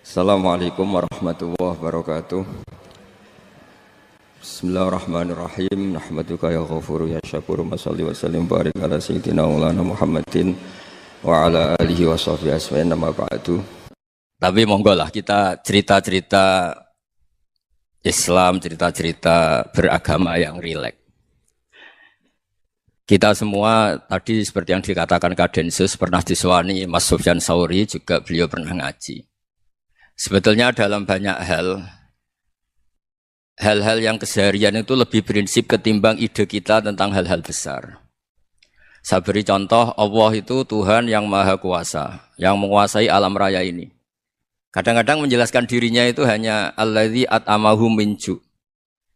Assalamualaikum warahmatullahi wabarakatuh. Bismillahirrahmanirrahim. Nahmaduka ya ghafuru ya syakuru. Mashalli wa sallim barik ala sayyidina maulana Muhammadin wa ala alihi wa sahbihi asma'in nama ba'du. Tapi monggo lah kita cerita-cerita Islam, cerita-cerita beragama yang rileks. Kita semua tadi seperti yang dikatakan Kadensus pernah disewani Mas Sufyan Sauri, juga beliau pernah ngaji. Sebetulnya dalam banyak hal-hal yang keseharian itu lebih prinsip ketimbang ide kita tentang hal-hal besar. Saya beri contoh, Allah itu Tuhan yang Maha Kuasa, yang menguasai alam raya ini. Kadang-kadang menjelaskan dirinya itu hanya alladzi at'amahum min ju'.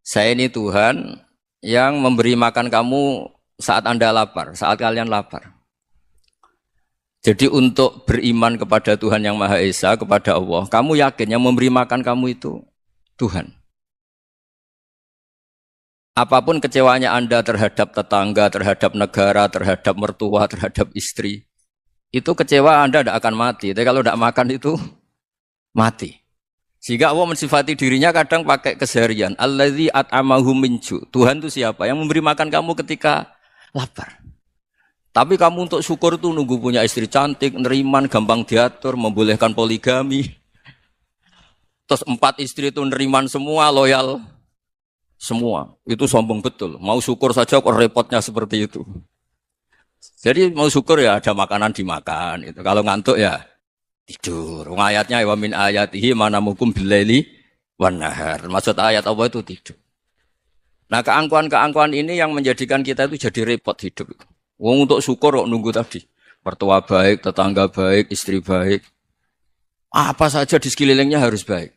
Saya ini Tuhan yang memberi makan kamu saat Anda lapar, saat kalian lapar. Jadi untuk beriman kepada Tuhan yang Maha Esa, kepada Allah, kamu yakin yang memberi makan kamu itu Tuhan. Apapun kecewanya Anda terhadap tetangga, terhadap negara, terhadap mertua, terhadap istri, itu kecewa Anda tidak akan mati. Tapi kalau tidak makan itu mati. Sehingga Allah mensifati dirinya kadang pakai keseharian. Alladzi at'amahum min ju'. Tuhan itu siapa? Yang memberi makan kamu ketika lapar. Tapi kamu untuk syukur itu nunggu punya istri cantik, neriman, gampang diatur, membolehkan poligami. Terus 4 istri itu neriman semua, loyal semua. Itu sombong betul. Mau syukur saja kok repotnya seperti itu. Jadi mau syukur ya ada makanan dimakan. Itu. Kalau ngantuk ya tidur. Ayatnya wa min ayatihi manamukum billaili wan nahar. Maksud ayat Allah itu tidur. Nah, keangkuhan-keangkuhan ini yang menjadikan kita itu jadi repot hidup. Wong untuk syukur kok nunggu tadi. Mertua baik, tetangga baik, istri baik. Apa saja di sekelilingnya harus baik.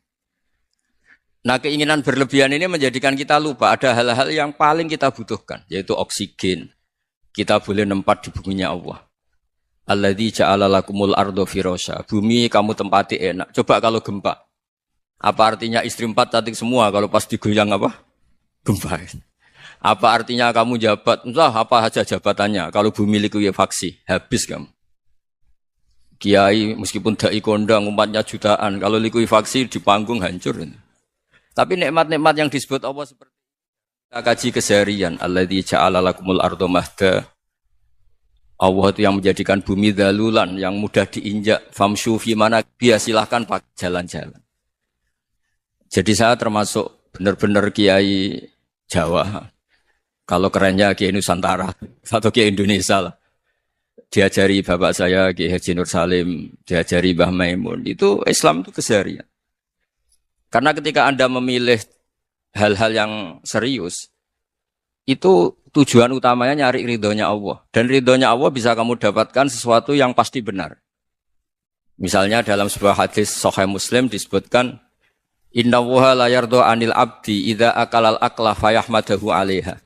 Nah, keinginan berlebihan ini menjadikan kita lupa ada hal-hal yang paling kita butuhkan, yaitu oksigen. Kita boleh nempat di buminya Allah. Alladzi ja'ala lakumul ardo firasya. Bumi kamu tempati enak. Coba kalau gempa. Apa artinya istri 4 cantik semua kalau pas digoyang apa? Gempa. Apa artinya kamu jabat? Entah apa saja jabatannya. Kalau bumi likuifaksi, habis kamu. Kiai meskipun dai kondang umatnya jutaan, kalau likuifaksi di panggung hancur. Tapi nikmat-nikmat yang disebut Allah seperti kita kaji keseharian. Alladzi ja'ala lakumul ardo mahda. Allah itu yang menjadikan bumi dalulan, yang mudah diinjak. Famshu fi mana biya, silahkan pakai jalan-jalan. Jadi saya termasuk benar-benar kiai Jawa. Kalau kerennya Kiai Nusantara atau Kiai Indonesia lah. Diajari bapak saya Kiai Haji Nur Salim, diajari Mbah Maimun. Itu Islam itu keseharian. Karena ketika Anda memilih hal-hal yang serius, itu tujuan utamanya nyari ridhonya Allah. Dan ridhonya Allah bisa kamu dapatkan sesuatu yang pasti benar. Misalnya dalam sebuah hadis Sahih Muslim disebutkan, Inna Allaha la yardo anil abdi idza akalal akla fayahmadahu alaiha.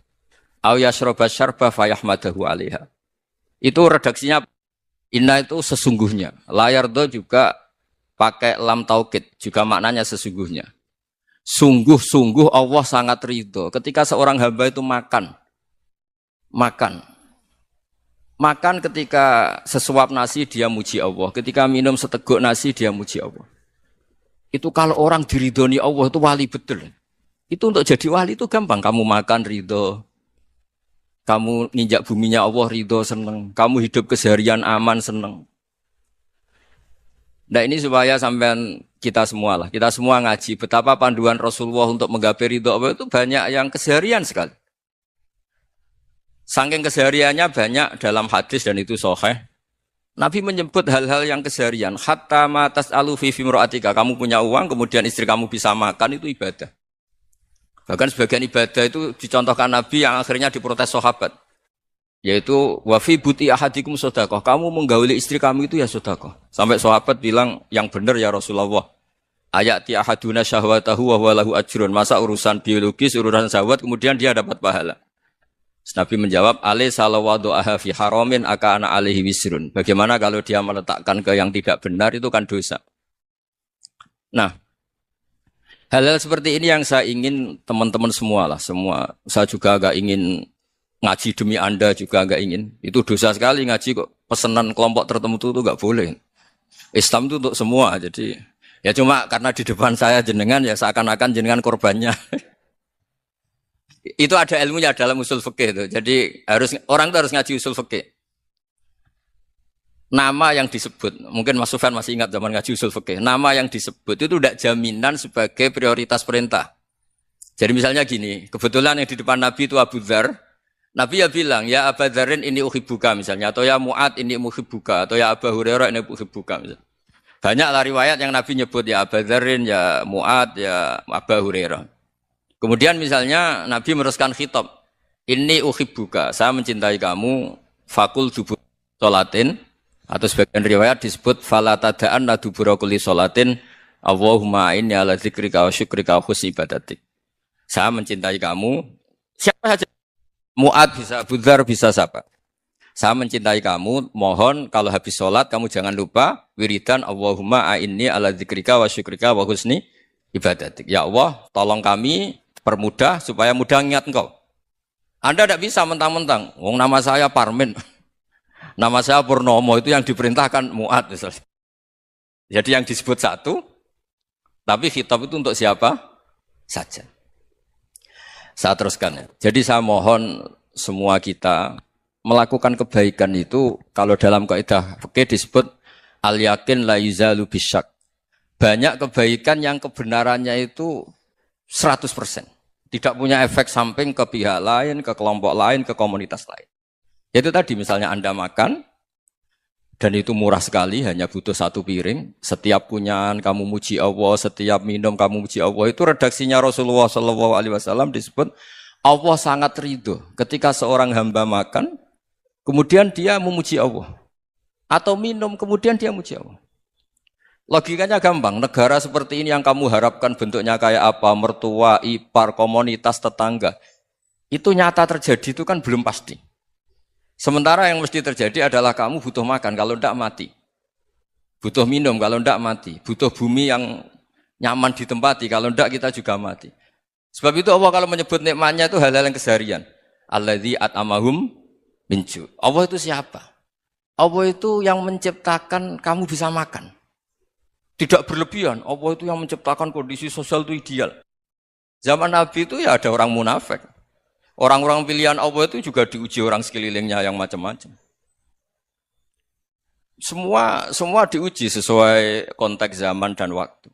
Au yashroba syarba fayahmadahu alaiha. Itu redaksinya inna itu sesungguhnya. La yardo juga pakai lam taukid, juga maknanya sesungguhnya. Sungguh-sungguh Allah sangat ridho ketika seorang hamba itu makan. Makan ketika sesuap nasi dia muji Allah. Ketika minum seteguk nasi dia muji Allah. Itu kalau orang diridhoni Allah itu wali betul. Itu untuk jadi wali itu gampang. Kamu makan ridho. Kamu nginjak buminya Allah ridho seneng. Kamu hidup keseharian aman seneng. Nah ini supaya sampean kita semua lah. Kita semua ngaji. Betapa panduan Rasulullah untuk menggapai ridho Allah itu banyak yang keseharian sekali. Saking kesehariannya banyak dalam hadis dan itu sahih. Nabi menyebut hal-hal yang keseharian. Hatta ma tas'alu fi imra'atika. Kamu punya uang, kemudian istri kamu bisa makan, itu ibadah. Bahkan sebagian ibadah itu dicontohkan Nabi yang akhirnya diprotes sahabat. Yaitu, wa fi buti ahadikum sodaqah. Kamu menggauli istri kamu itu ya sodaqah. Sampai sahabat bilang, yang benar ya Rasulullah. Ayati ahaduna syahwatahu wa huwa lahu ajrun. Masa urusan biologis, urusan syahwat, kemudian dia dapat pahala. Nabi menjawab, alaih salawadu'aha fi haramin aka'ana alaihi wisrun. Bagaimana kalau dia meletakkan ke yang tidak benar, itu kan dosa. Nah, hal-hal seperti ini yang saya ingin teman-teman semua lah. Semua. Saya juga agak ingin ngaji demi Anda juga agak ingin. Itu dosa sekali ngaji kok. Pesanan kelompok tertentu itu enggak boleh. Islam itu untuk semua. Jadi Ya cuma karena di depan saya jenengan ya seakan-akan jenengan korbannya. Itu ada ilmunya dalam usul fikih itu. Jadi orang itu harus ngaji usul fikih. Nama yang disebut, mungkin Mas Sufyan masih ingat zaman ngaji usul fikih. Nama yang disebut itu tidak jaminan sebagai prioritas perintah. Jadi misalnya gini, kebetulan yang di depan Nabi itu Abu Dzar. Nabi ya bilang, ya Abu Dzarin ini uhibbuka misalnya, atau ya Mu'ad ini uhibbuka, atau ya Abu Hurairah ini uhibbuka misalnya. Banyaklah riwayat yang Nabi nyebut ya Abu Dzarin, ya Mu'ad, ya Abu Hurairah. Kemudian misalnya Nabi meneruskan khitab, ini uhibbuka, saya mencintai kamu, fakul dubur sholatin, atau sebagian riwayat disebut fala tada'anna dubura kulli sholatin, Allahumma inni ala dzikrika wa syukrika wa husni ibadatik. Saya mencintai kamu, siapa saja. Mu'ad bisa, Abu Dzar bisa siapa. Saya mencintai kamu, mohon kalau habis sholat kamu jangan lupa wiridan Allahumma a'inni ala dzikrika wa syukrika wa husni ibadatik. Ya Allah, tolong kami permudah supaya mudah ingat engkau. Anda tidak bisa mentang-mentang, wong nama saya Parmin, nama saya Purnomo, itu yang diperintahkan Mu'ad misalnya. Jadi yang disebut satu, tapi khitab itu untuk siapa saja. Saya teruskan ya. Jadi saya mohon semua kita melakukan kebaikan itu kalau dalam kaidah fikih disebut al-yakin la yuzalu bisyak. Banyak kebaikan yang kebenarannya itu 100%. Tidak punya efek samping ke pihak lain, ke kelompok lain, ke komunitas lain. Itu tadi misalnya Anda makan dan itu murah sekali, hanya butuh satu piring. Setiap kunyahan kamu muji Allah, setiap minum kamu muji Allah. Itu redaksinya Rasulullah SAW disebut Allah sangat ridho ketika seorang hamba makan, kemudian dia memuji Allah. Atau minum, kemudian dia muji Allah. Logikanya gampang, negara seperti ini yang kamu harapkan bentuknya kayak apa, mertua, ipar, komunitas, tetangga. Itu nyata terjadi itu kan belum pasti. Sementara yang mesti terjadi adalah kamu butuh makan, kalau tidak mati. Butuh minum, kalau tidak mati. Butuh bumi yang nyaman ditempati, kalau tidak kita juga mati. Sebab itu Allah kalau menyebut nikmatnya itu hal-hal yang keseharian. Alladzi at'amahum min ju'. Allah itu siapa? Allah itu yang menciptakan kamu bisa makan. Tidak berlebihan, Allah itu yang menciptakan kondisi sosial itu ideal. Zaman Nabi itu ya ada orang munafik. Orang-orang pilihan Allah itu juga diuji orang sekelilingnya yang macam-macam. Semua diuji sesuai konteks zaman dan waktu.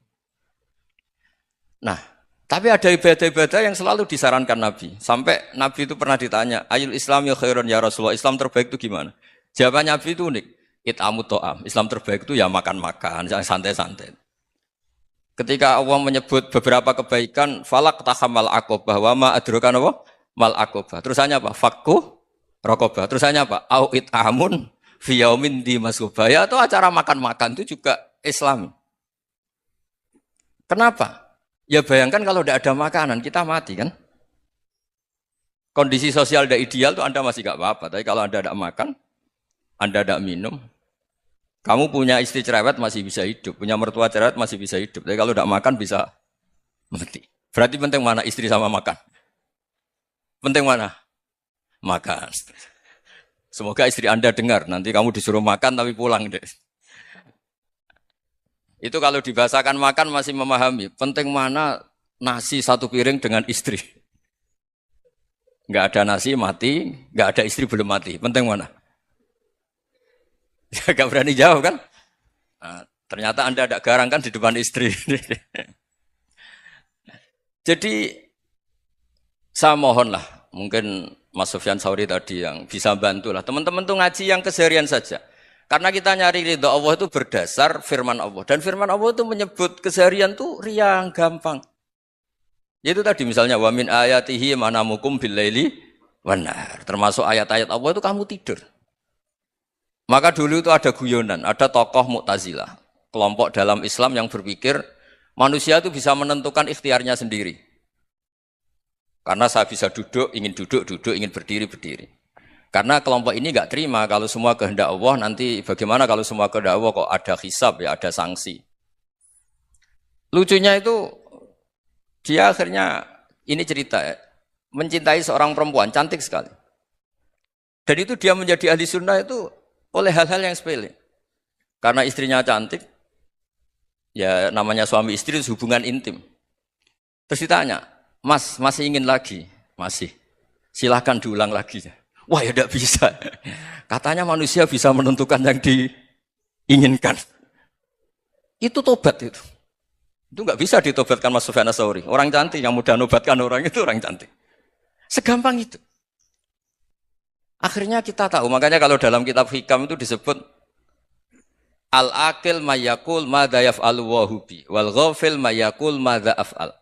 Nah, tapi ada ibadah-ibadah yang selalu disarankan Nabi. Sampai Nabi itu pernah ditanya, Ayul Islam ya khairun ya Rasulullah, Islam terbaik itu gimana? Jawaban Nabi itu unik. It'amu to'am. Islam terbaik itu ya makan-makan, santai-santai. Ketika Allah menyebut beberapa kebaikan, falak tahamal aqobah wa ma adrokan apa? Mal aqobah. Terusannya apa? Fakku raqobah. Terusannya apa? Au it'amun fi yaumin di masubah. Ya itu acara makan-makan itu juga Islam. Kenapa? Ya bayangkan kalau tidak ada makanan, kita mati kan? Kondisi sosial tidak ideal itu Anda masih gak apa-apa. Tapi kalau Anda tidak makan, Anda tidak minum, kamu punya istri cerewet masih bisa hidup, punya mertua cerewet masih bisa hidup. Tapi kalau tidak makan bisa mati. Berarti penting mana istri sama makan? Penting mana? Makan. Semoga istri Anda dengar, nanti kamu disuruh makan tapi pulang deh. Itu kalau dibahasakan makan masih memahami. Penting mana nasi satu piring dengan istri. Enggak ada nasi mati, enggak ada istri belum mati. Penting mana? Enggak berani jawab kan? Nah, ternyata Anda ada garang kan di depan istri. Jadi saya mohonlah, mungkin Mas Sufyan Sauri tadi yang bisa bantulah. Teman-teman tuh ngaji yang keseharian saja. Karena kita nyari ridho Allah itu berdasar firman Allah. Dan firman Allah itu menyebut keseharian tuh riang, gampang. Yaitu tadi misalnya wa min ayatihi manamukum billaili wanar. Termasuk ayat-ayat Allah itu kamu tidur. Maka dulu itu ada guyonan, ada tokoh Mu'tazilah, kelompok dalam Islam yang berpikir manusia itu bisa menentukan ikhtiarnya sendiri. Karena saya bisa duduk, duduk, ingin berdiri, berdiri. Karena kelompok ini enggak terima kalau semua kehendak Allah, nanti bagaimana kalau semua kehendak Allah kok ada hisab, ya ada sanksi. Lucunya itu, dia akhirnya, ini cerita ya, mencintai seorang perempuan, cantik sekali. Dan itu dia menjadi ahli sunnah itu oleh hal-hal yang sepele. Karena istrinya cantik, Ya namanya suami istri itu hubungan intim. Terus ditanya, Mas, masih ingin lagi? Masih. Silahkan diulang lagi. Wah ya tidak bisa. Katanya manusia bisa menentukan yang diinginkan. Itu tobat itu. Itu nggak bisa ditobatkan Mas Sufyan Ats-Tsauri. Orang cantik yang mudah nobatkan orang itu orang cantik. Segampang itu. Akhirnya kita tahu. Makanya kalau dalam kitab Hikam itu disebut al-aqil mayyakul madza yaf'alu wa hubi wal ghafil mayyakul madza af'al.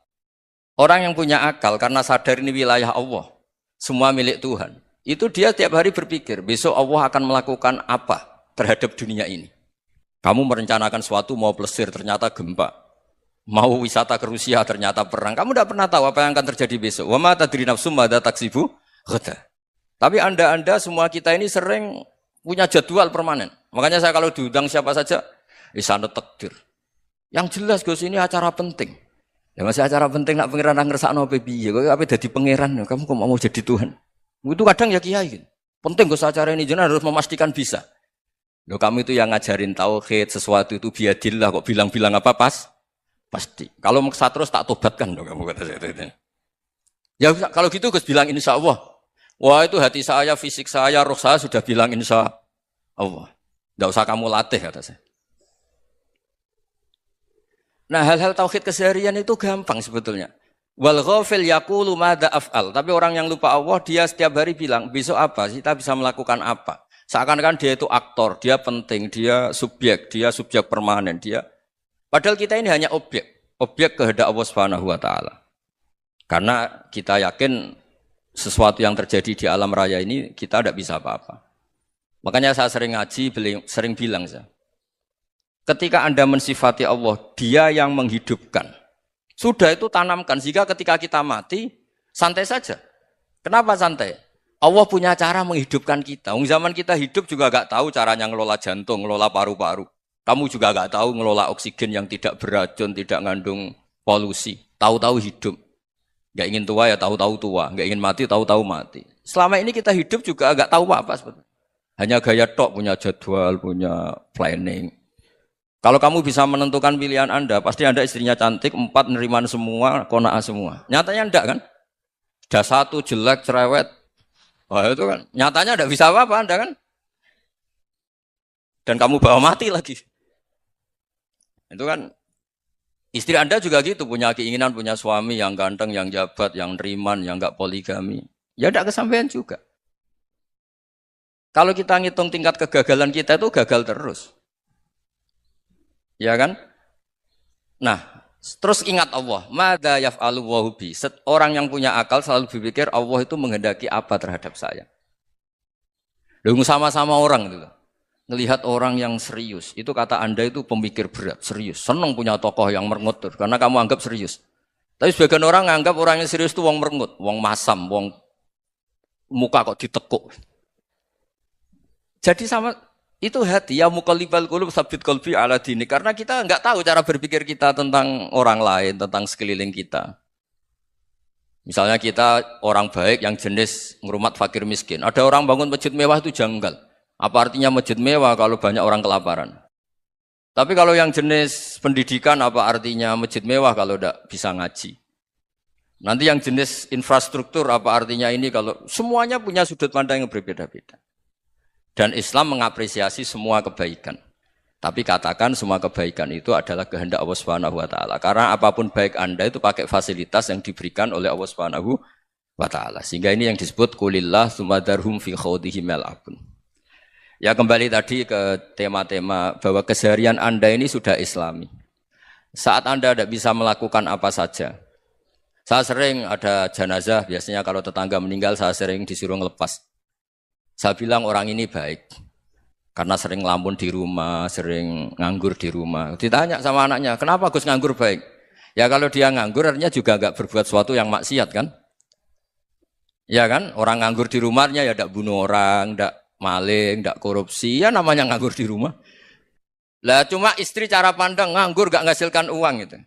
Orang yang punya akal karena sadar ini wilayah Allah, semua milik Tuhan. Itu dia tiap hari berpikir, besok Allah akan melakukan apa terhadap dunia ini. Kamu merencanakan sesuatu mau plesir ternyata gempa. Mau wisata ke Rusia ternyata perang. Kamu tidak pernah tahu apa yang akan terjadi besok. Wa ma tadri nafsum madza taksibu ghada. Tapi Anda semua kita ini sering punya jadwal permanen. Makanya saya kalau diundang siapa saja, sana takdir. Yang jelas Gus ini acara penting. Ya masih acara penting nak pangeran ngersakno piye. Kok ape dadi pangeran, kamu kok mau jadi Tuhan. Itu kadang ya kiai. Penting Gus acara ini jenengan harus memastikan bisa. Loh kamu itu yang ngajarin tauhid, sesuatu itu biadillah kok bilang-bilang apa pas? Pasti. Kalau maksa terus tak tobatkan dong kamu kata saya itu. Ya kalau gitu Gus bilang insya Allah. Wah itu hati saya, fisik saya, roh saya sudah bilang insya Allah. Tidak usah kamu latih kata saya. Nah hal-hal tauhid keseharian itu gampang sebetulnya. Wal ghafil yaqulu madza af'al. Tapi orang yang lupa Allah dia setiap hari bilang besok apa? Kita bisa melakukan apa? Seakan-akan dia itu aktor, dia penting, dia subjek permanen, dia. Padahal kita ini hanya objek kehendak Allah Subhanahu wa taala. Karena kita yakin sesuatu yang terjadi di alam raya ini kita tidak bisa apa-apa. Makanya saya sering ngaji, sering bilang saya. Ketika Anda mensifati Allah, Dia yang menghidupkan. Sudah itu tanamkan sehingga ketika kita mati santai saja. Kenapa santai? Allah punya cara menghidupkan kita. Zaman kita hidup juga gak tahu caranya ngelola jantung, ngelola paru-paru. Kamu juga gak tahu ngelola oksigen yang tidak beracun, tidak ngandung polusi. Tahu-tahu hidup. Gak ingin tua ya tahu-tahu tua. Gak ingin mati tahu-tahu mati. Selama ini kita hidup juga gak tahu apa sebetulnya. Hanya gaya tok, punya jadwal, punya planning. Kalau kamu bisa menentukan pilihan Anda, pasti Anda istrinya cantik, 4 neriman semua, kona'ah semua. Nyatanya enggak kan? Ada 1 jelek, cerewet. Wah itu kan, nyatanya enggak bisa apa-apa Anda kan? Dan kamu bawa mati lagi. Itu kan istri Anda juga gitu, punya keinginan punya suami yang ganteng, yang jabat, yang neriman, yang enggak poligami. Ya enggak kesampaian juga. Kalau kita ngitung tingkat kegagalan kita itu gagal terus. Ya kan? Nah, terus ingat Allah, madza yaf'alu wa hubi. Orang yang punya akal selalu berpikir Allah itu menghendaki apa terhadap saya. Lalu sama-sama orang itu. Ngelihat orang yang serius, itu kata Anda itu pemikir berat, serius. Senang punya tokoh yang merengut karena kamu anggap serius. Tapi sebagian orang anggap orang yang serius itu wong merengut, wong masam, wong muka kok ditekuk. Jadi sama itu hati ya muqallibal qulub tsabbit qalbi ala dini, karena kita enggak tahu cara berpikir kita tentang orang lain, tentang sekeliling kita. Misalnya kita orang baik yang jenis ngrumat fakir miskin. Ada orang bangun masjid mewah itu janggal. Apa artinya masjid mewah kalau banyak orang kelaparan? Tapi kalau yang jenis pendidikan apa artinya masjid mewah kalau tidak bisa ngaji? Nanti yang jenis infrastruktur apa artinya ini kalau semuanya punya sudut pandang yang berbeda-beda. Dan Islam mengapresiasi semua kebaikan. Tapi katakan semua kebaikan itu adalah kehendak Allah Subhanahu wa taala. Karena apapun baik Anda itu pakai fasilitas yang diberikan oleh Allah Subhanahu wa taala. Sehingga ini yang disebut qulillah tsumma dzarhum fi khawdihim yal'abun. Ya kembali tadi ke tema-tema bahwa keseharian Anda ini sudah Islami. Saat Anda tidak bisa melakukan apa saja. Saya sering ada jenazah, biasanya kalau tetangga meninggal saya sering disuruh ngelepas. Saya bilang orang ini baik. Karena sering ngelamun di rumah, sering nganggur di rumah. Ditanya sama anaknya, kenapa Gus nganggur baik? Ya kalau dia nganggur artinya juga enggak berbuat sesuatu yang maksiat kan? Ya kan? Orang nganggur di rumahnya ya tidak bunuh orang, tidak maling, tidak korupsi, ya namanya nganggur di rumah. Lah cuma istri cara pandang nganggur gak menghasilkan uang gitu.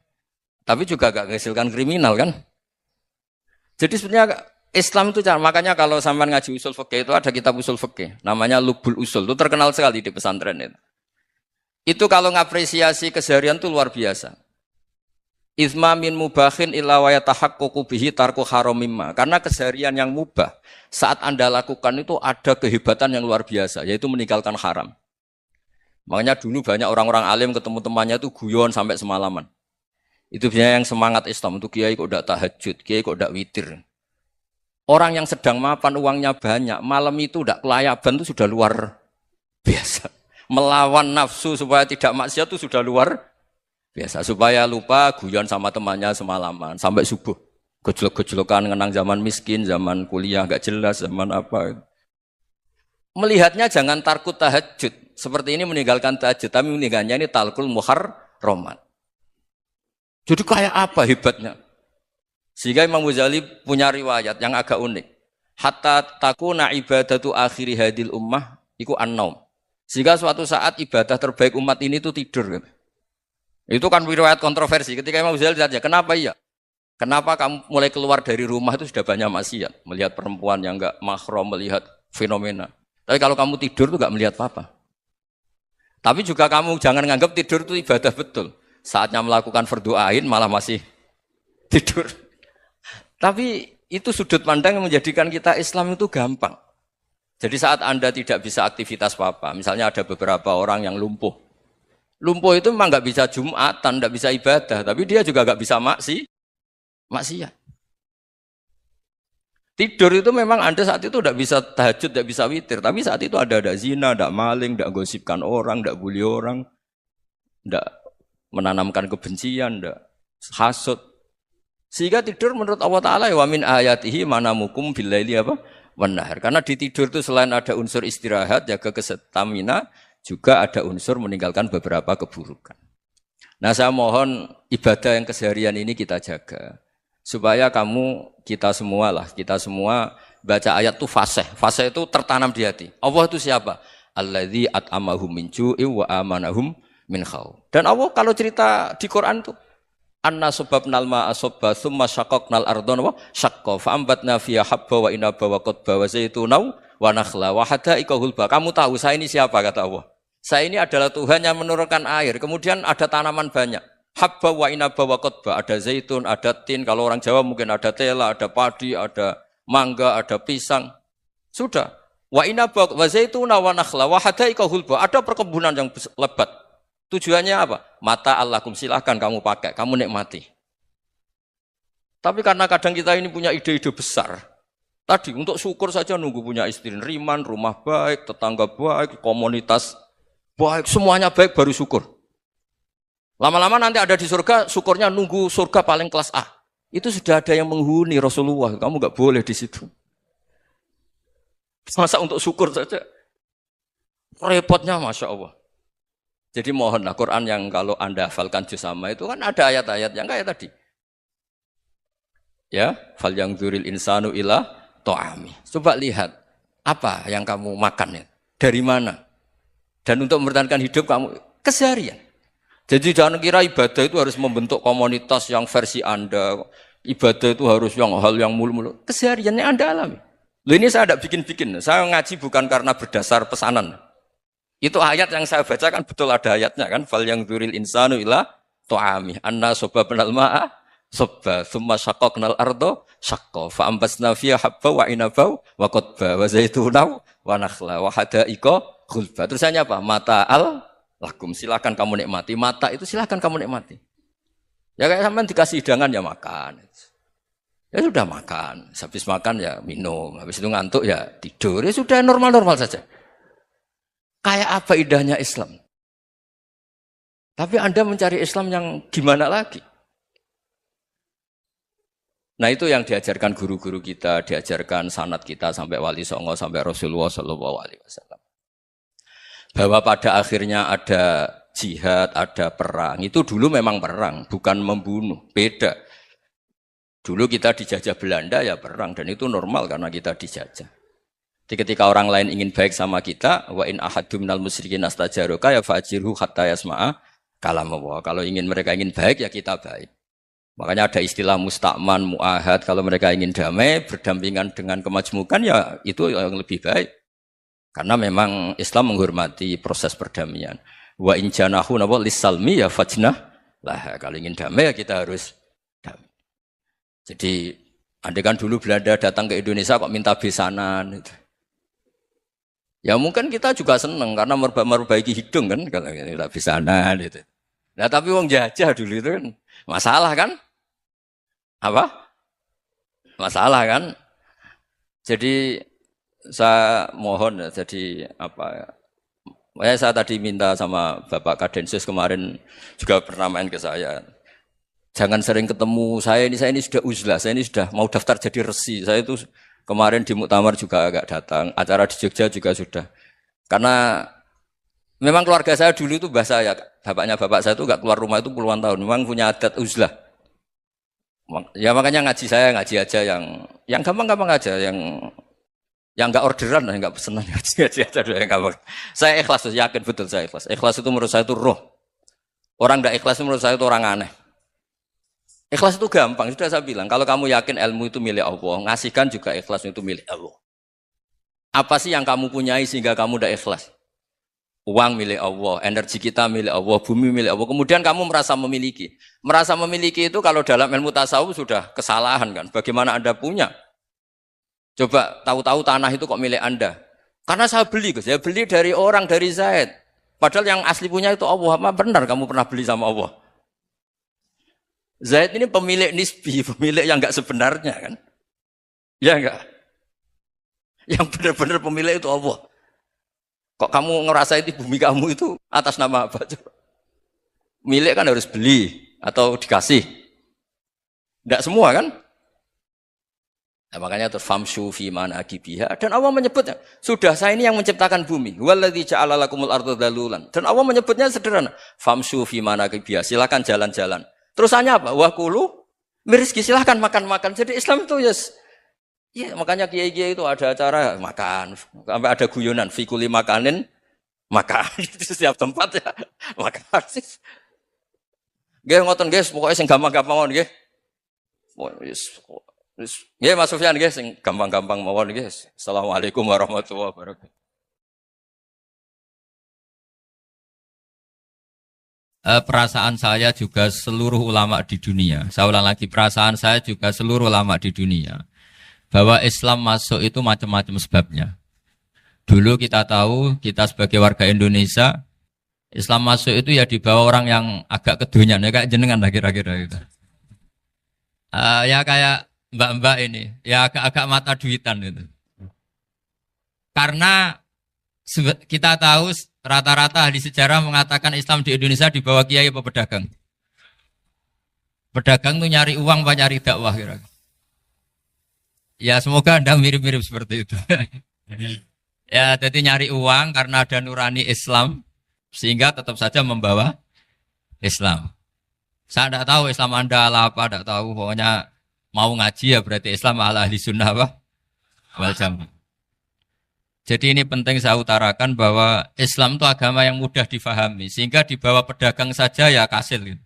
Tapi juga gak menghasilkan kriminal kan. Jadi sebenarnya Islam itu cara, makanya kalau sampai ngaji usul fikih itu ada kitab usul fikih, namanya Lubul Usul, itu terkenal sekali di pesantren itu. Itu kalau ngapresiasi keseharian itu luar biasa. Izma min mubahin illa wa yatahaqqaqu bihi tarku haramimma. Karena keseharian yang mubah saat Anda lakukan itu ada kehebatan yang luar biasa, yaitu meninggalkan haram. Makanya dulu banyak orang-orang alim ketemu temannya itu guyon sampai semalaman. Itu biasanya yang semangat Islam, itu kiai kok ndak tahajud, kiai kok ndak witir. Orang yang sedang mapan uangnya banyak, malam itu ndak kelayaban itu sudah luar biasa. Melawan nafsu supaya tidak maksiat itu sudah luar biasa, supaya lupa guyon sama temannya semalaman sampai subuh. Gejolok-gejolokan ngenang zaman miskin, zaman kuliah gak jelas, zaman apa. Melihatnya jangan tarkut tahajud. Seperti ini meninggalkan tahajud, tapi meninggalkannya ini talkul muharramat. Jadi kayak apa hebatnya? Sehingga Imam Ghazali punya riwayat yang agak unik. Hatta takuna ibadatu akhiri hadil ummah iku an-naum. Sehingga suatu saat ibadah terbaik umat ini itu tidur. Itu kan riwayat kontroversi. Ketika Imam Ghazali ditanya, kenapa iya? Kenapa kamu mulai keluar dari rumah itu sudah banyak maksiat? Melihat perempuan yang enggak mahram, melihat fenomena. Tapi kalau kamu tidur itu enggak melihat apa-apa. Tapi juga kamu jangan nganggap tidur itu ibadah betul. Saatnya melakukan fardu ain malah masih tidur. Tapi itu sudut pandang yang menjadikan kita Islam itu gampang. Jadi saat Anda tidak bisa aktivitas apa-apa, misalnya ada beberapa orang yang lumpuh. Lumpuh itu memang nggak bisa Jumatan, nggak bisa ibadah, tapi dia juga nggak bisa maksiat. Tidur itu memang Anda saat itu nggak bisa tahajud, nggak bisa witir, tapi saat itu ada zina, ada maling, nggak gosipkan orang, nggak bully orang, nggak menanamkan kebencian, nggak hasud. Sehingga tidur menurut Allah Taala wa min ayatihi manamukum billaili apa? Wan-nahar. Karena di tidur itu selain ada unsur istirahat, jaga kestamina, juga ada unsur meninggalkan beberapa keburukan. Nah, saya mohon ibadah yang keseharian ini kita jaga. Supaya kita semua baca ayat itu fasih. Fasih itu tertanam di hati. Allah itu siapa? Alladzi at'amahum min ju'i wa amanahum min khauf. Dan Allah kalau cerita di Quran itu anna sababnal ma'a sabba tsumma syaqqaqnal ardha wa syaqqa fa ambatna fiha habba wa inaba wa qadba wa zaituna wa nakhla wa hada'iqa hulba. Kamu tahu saya ini siapa kata Allah? Saya ini adalah Tuhan yang menurunkan air. Kemudian ada tanaman banyak. Habba wa inaba wa qadba. Ada zaitun, ada tin. Kalau orang Jawa mungkin ada tela, ada padi, ada mangga, ada pisang. Sudah. Wa inaba wa zaituna wa nakhla wa hada'iqa hulba. Ada perkebunan yang lebat. Tujuannya apa? Mata Allahkum, silahkan kamu pakai, kamu nikmati. Tapi karena kadang kita ini punya ide-ide besar. Tadi untuk syukur saja nunggu punya istri riman, rumah baik, tetangga baik, komunitas baik, semuanya baik baru syukur. Lama-lama nanti ada di surga, syukurnya nunggu surga paling kelas A. Itu sudah ada yang menghuni Rasulullah, kamu enggak boleh di situ. Masa untuk syukur saja? Repotnya Masya Allah. Jadi mohonlah Quran yang kalau Anda hafalkan juz sama itu kan ada ayat-ayat yang kayak tadi. Ya, fal yang dzuril insanu ila ta'ami. Coba lihat apa yang kamu makan ya? Dari mana? Dan untuk mempertahankan hidup kamu keseharian. Jadi jangan kira ibadah itu harus membentuk komunitas yang versi Anda. Ibadah itu harus hal yang mulu-mulu. Kesehariannya Anda alami. Loh ini saya tidak bikin-bikin. Saya ngaji bukan karena berdasar pesanan. Itu ayat yang saya baca kan betul ada ayatnya kan. Fal yang dzuril insanu ila ta'ami. Anna sababnal ma'a sabba. Thumma syaqqaqnal arda syaqqa. Fa ambasna fiha habba wa inaba wa qadba wa zaituna wa nakhla wa hada'iqa khulba. Terusannya apa? Mata lakum, silakan kamu nikmati. Mata itu silakan kamu nikmati. Ya kayak sampean dikasih hidangan ya makan. Ya sudah makan. Habis makan ya minum. Habis itu ngantuk ya tidur. Ya sudah normal-normal saja. Kayak apa indahnya Islam. Tapi Anda mencari Islam yang gimana lagi? Nah itu yang diajarkan guru-guru kita, diajarkan sanad kita sampai Wali Songo, sampai Rasulullah SAW. Bahwa pada akhirnya ada jihad, ada perang. Itu dulu memang perang, bukan membunuh. Beda. Dulu kita dijajah Belanda ya perang. Dan itu normal karena kita dijajah. Jadi ketika orang lain ingin baik sama kita, wa in ahadum minal musyrikin astajaruka ya fa'jirhu hatta yasma'a kalam Allah. Kalau mereka ingin baik ya kita baik. Makanya ada istilah mustakman, mu'ahad. Kalau mereka ingin damai, berdampingan dengan kemajmukan ya itu yang lebih baik. Karena memang Islam menghormati proses perdamaian. Wa in janahu napa lisalmi ya fajnah lah. Kalau ingin damai ya kita harus damai. Jadi andai kan dulu Belanda datang ke Indonesia kok minta besanan gitu. Ya mungkin kita juga seneng karena memperbaiki hidung kan kalau minta besanan gitu. Nah tapi wong jajah dulu itu kan masalah kan? Apa? Masalah kan? Jadi saya mohon ya, jadi apa ya, saya tadi minta sama Bapak Kadensus kemarin juga pernah main ke saya. Jangan sering ketemu saya ini sudah uzlah, saya ini sudah mau daftar jadi resi. Saya itu kemarin di muktamar juga agak datang, acara di Jogja juga sudah. Karena memang keluarga saya dulu itu bahasa ya, bapaknya bapak saya itu enggak keluar rumah itu puluhan tahun. Memang punya adat uzlah. Ya makanya ngaji saya ngaji aja yang gampang-gampang aja, yang enggak orderan, enggak pesenan ngaji aja dulu yang gampang. Saya ikhlas, yakin betul saya ikhlas. Ikhlas itu menurut saya itu roh. Orang enggak ikhlas menurut saya itu orang aneh. Ikhlas itu gampang, sudah saya bilang. Kalau kamu yakin ilmu itu milik Allah, ngasihkan juga ikhlas itu milik Allah. Apa sih yang kamu punyai sehingga kamu tidak ikhlas? Uang milik Allah, energi kita milik Allah, bumi milik Allah. Kemudian kamu merasa memiliki. Merasa memiliki itu kalau dalam ilmu tasawuf sudah kesalahan kan. Bagaimana Anda punya? Coba tahu-tahu tanah itu kok milik Anda. Karena saya beli, saya beli dari orang, dari Zaid. Padahal yang asli punya itu Allah. Apa benar kamu pernah beli sama Allah? Zaid ini pemilik nisbi, pemilik yang enggak sebenarnya kan. Ya enggak? Yang benar-benar pemilik itu Allah. Kok kamu ngerasa itu bumi kamu itu atas nama apa? Coba. Milik kan harus beli atau dikasih. Enggak semua kan? Nah, makanya terus famshu fi manakibiha dan Allah menyebutnya, sudah saya ini yang menciptakan bumi. Waladzi ja'ala lakumul arda dalulan. Dan Allah menyebutnya sederhana, famshu fi manakibiha, silakan jalan-jalan. Terusannya apa? Wa kulu mirizki, silakan makan-makan. Jadi Islam itu ya makanya kiai-kiai itu ada acara makan, sampai ada guyonan fi kulli makanin makan. Di setiap tempat ya makan. Nggih ngoten guys, pokoke sing gampang-gampang mawon nggih. Nggih Mas Sufyan nggih sing gampang-gampang mawon nggih. Assalamualaikum warahmatullahi wabarakatuh. Perasaan saya juga seluruh ulama di dunia. Saya ulang lagi, perasaan saya juga seluruh ulama di dunia. Bahwa Islam masuk itu macam-macam sebabnya. Dulu kita tahu, kita sebagai warga Indonesia, Islam masuk itu ya dibawa orang yang agak kedonyan, ya kayak jenengan lah kira-kira gitu. Ya kayak mbak-mbak ini, ya agak-agak mata duitan gitu. Karena kita tahu rata-rata ahli sejarah mengatakan Islam di Indonesia dibawa kiai apa pedagang. Pedagang tuh nyari uang apa nyari dakwah kira-kira. Ya semoga Anda mirip-mirip seperti itu. Ya jadi nyari uang karena ada nurani Islam sehingga tetap saja membawa Islam. Saya tidak tahu Islam Anda ala apa, tidak tahu. Pokoknya mau ngaji ya berarti Islam ala ahli sunnah apa? Wal jamaah. Jadi ini penting saya utarakan bahwa Islam itu agama yang mudah difahami. Sehingga dibawa pedagang saja ya kasil. Gitu.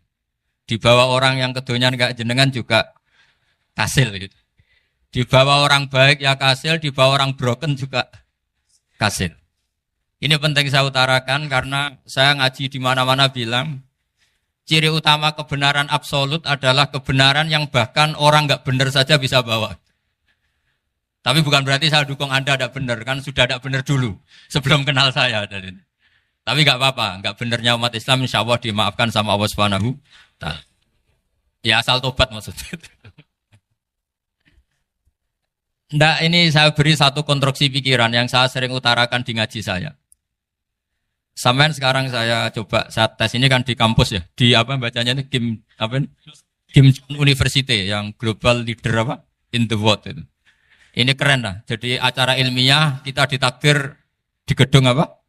Dibawa orang yang kedonyan gak jenengan juga kasil. Gitu. Dibawa orang baik ya kasil, dibawa orang broken juga kasil. Ini penting saya utarakan karena saya ngaji di mana-mana bilang ciri utama kebenaran absolut adalah kebenaran yang bahkan orang gak benar saja bisa bawa. Tapi bukan berarti saya dukung Anda tidak benar, kan sudah tidak benar dulu sebelum kenal saya. Tapi nggak apa-apa, nggak benarnya umat Islam insya Allah dimaafkan sama Allah Subhanahu. Ya asal tobat maksudnya. Nggak, ini saya beri satu konstruksi pikiran yang saya sering utarakan di ngaji saya. Sampai sekarang saya coba saat tes ini kan di kampus ya, di apa bacanya ini Kim University yang global leader apa in the world itu. Ini keren lah. Jadi acara ilmiah kita ditakdir di gedung apa?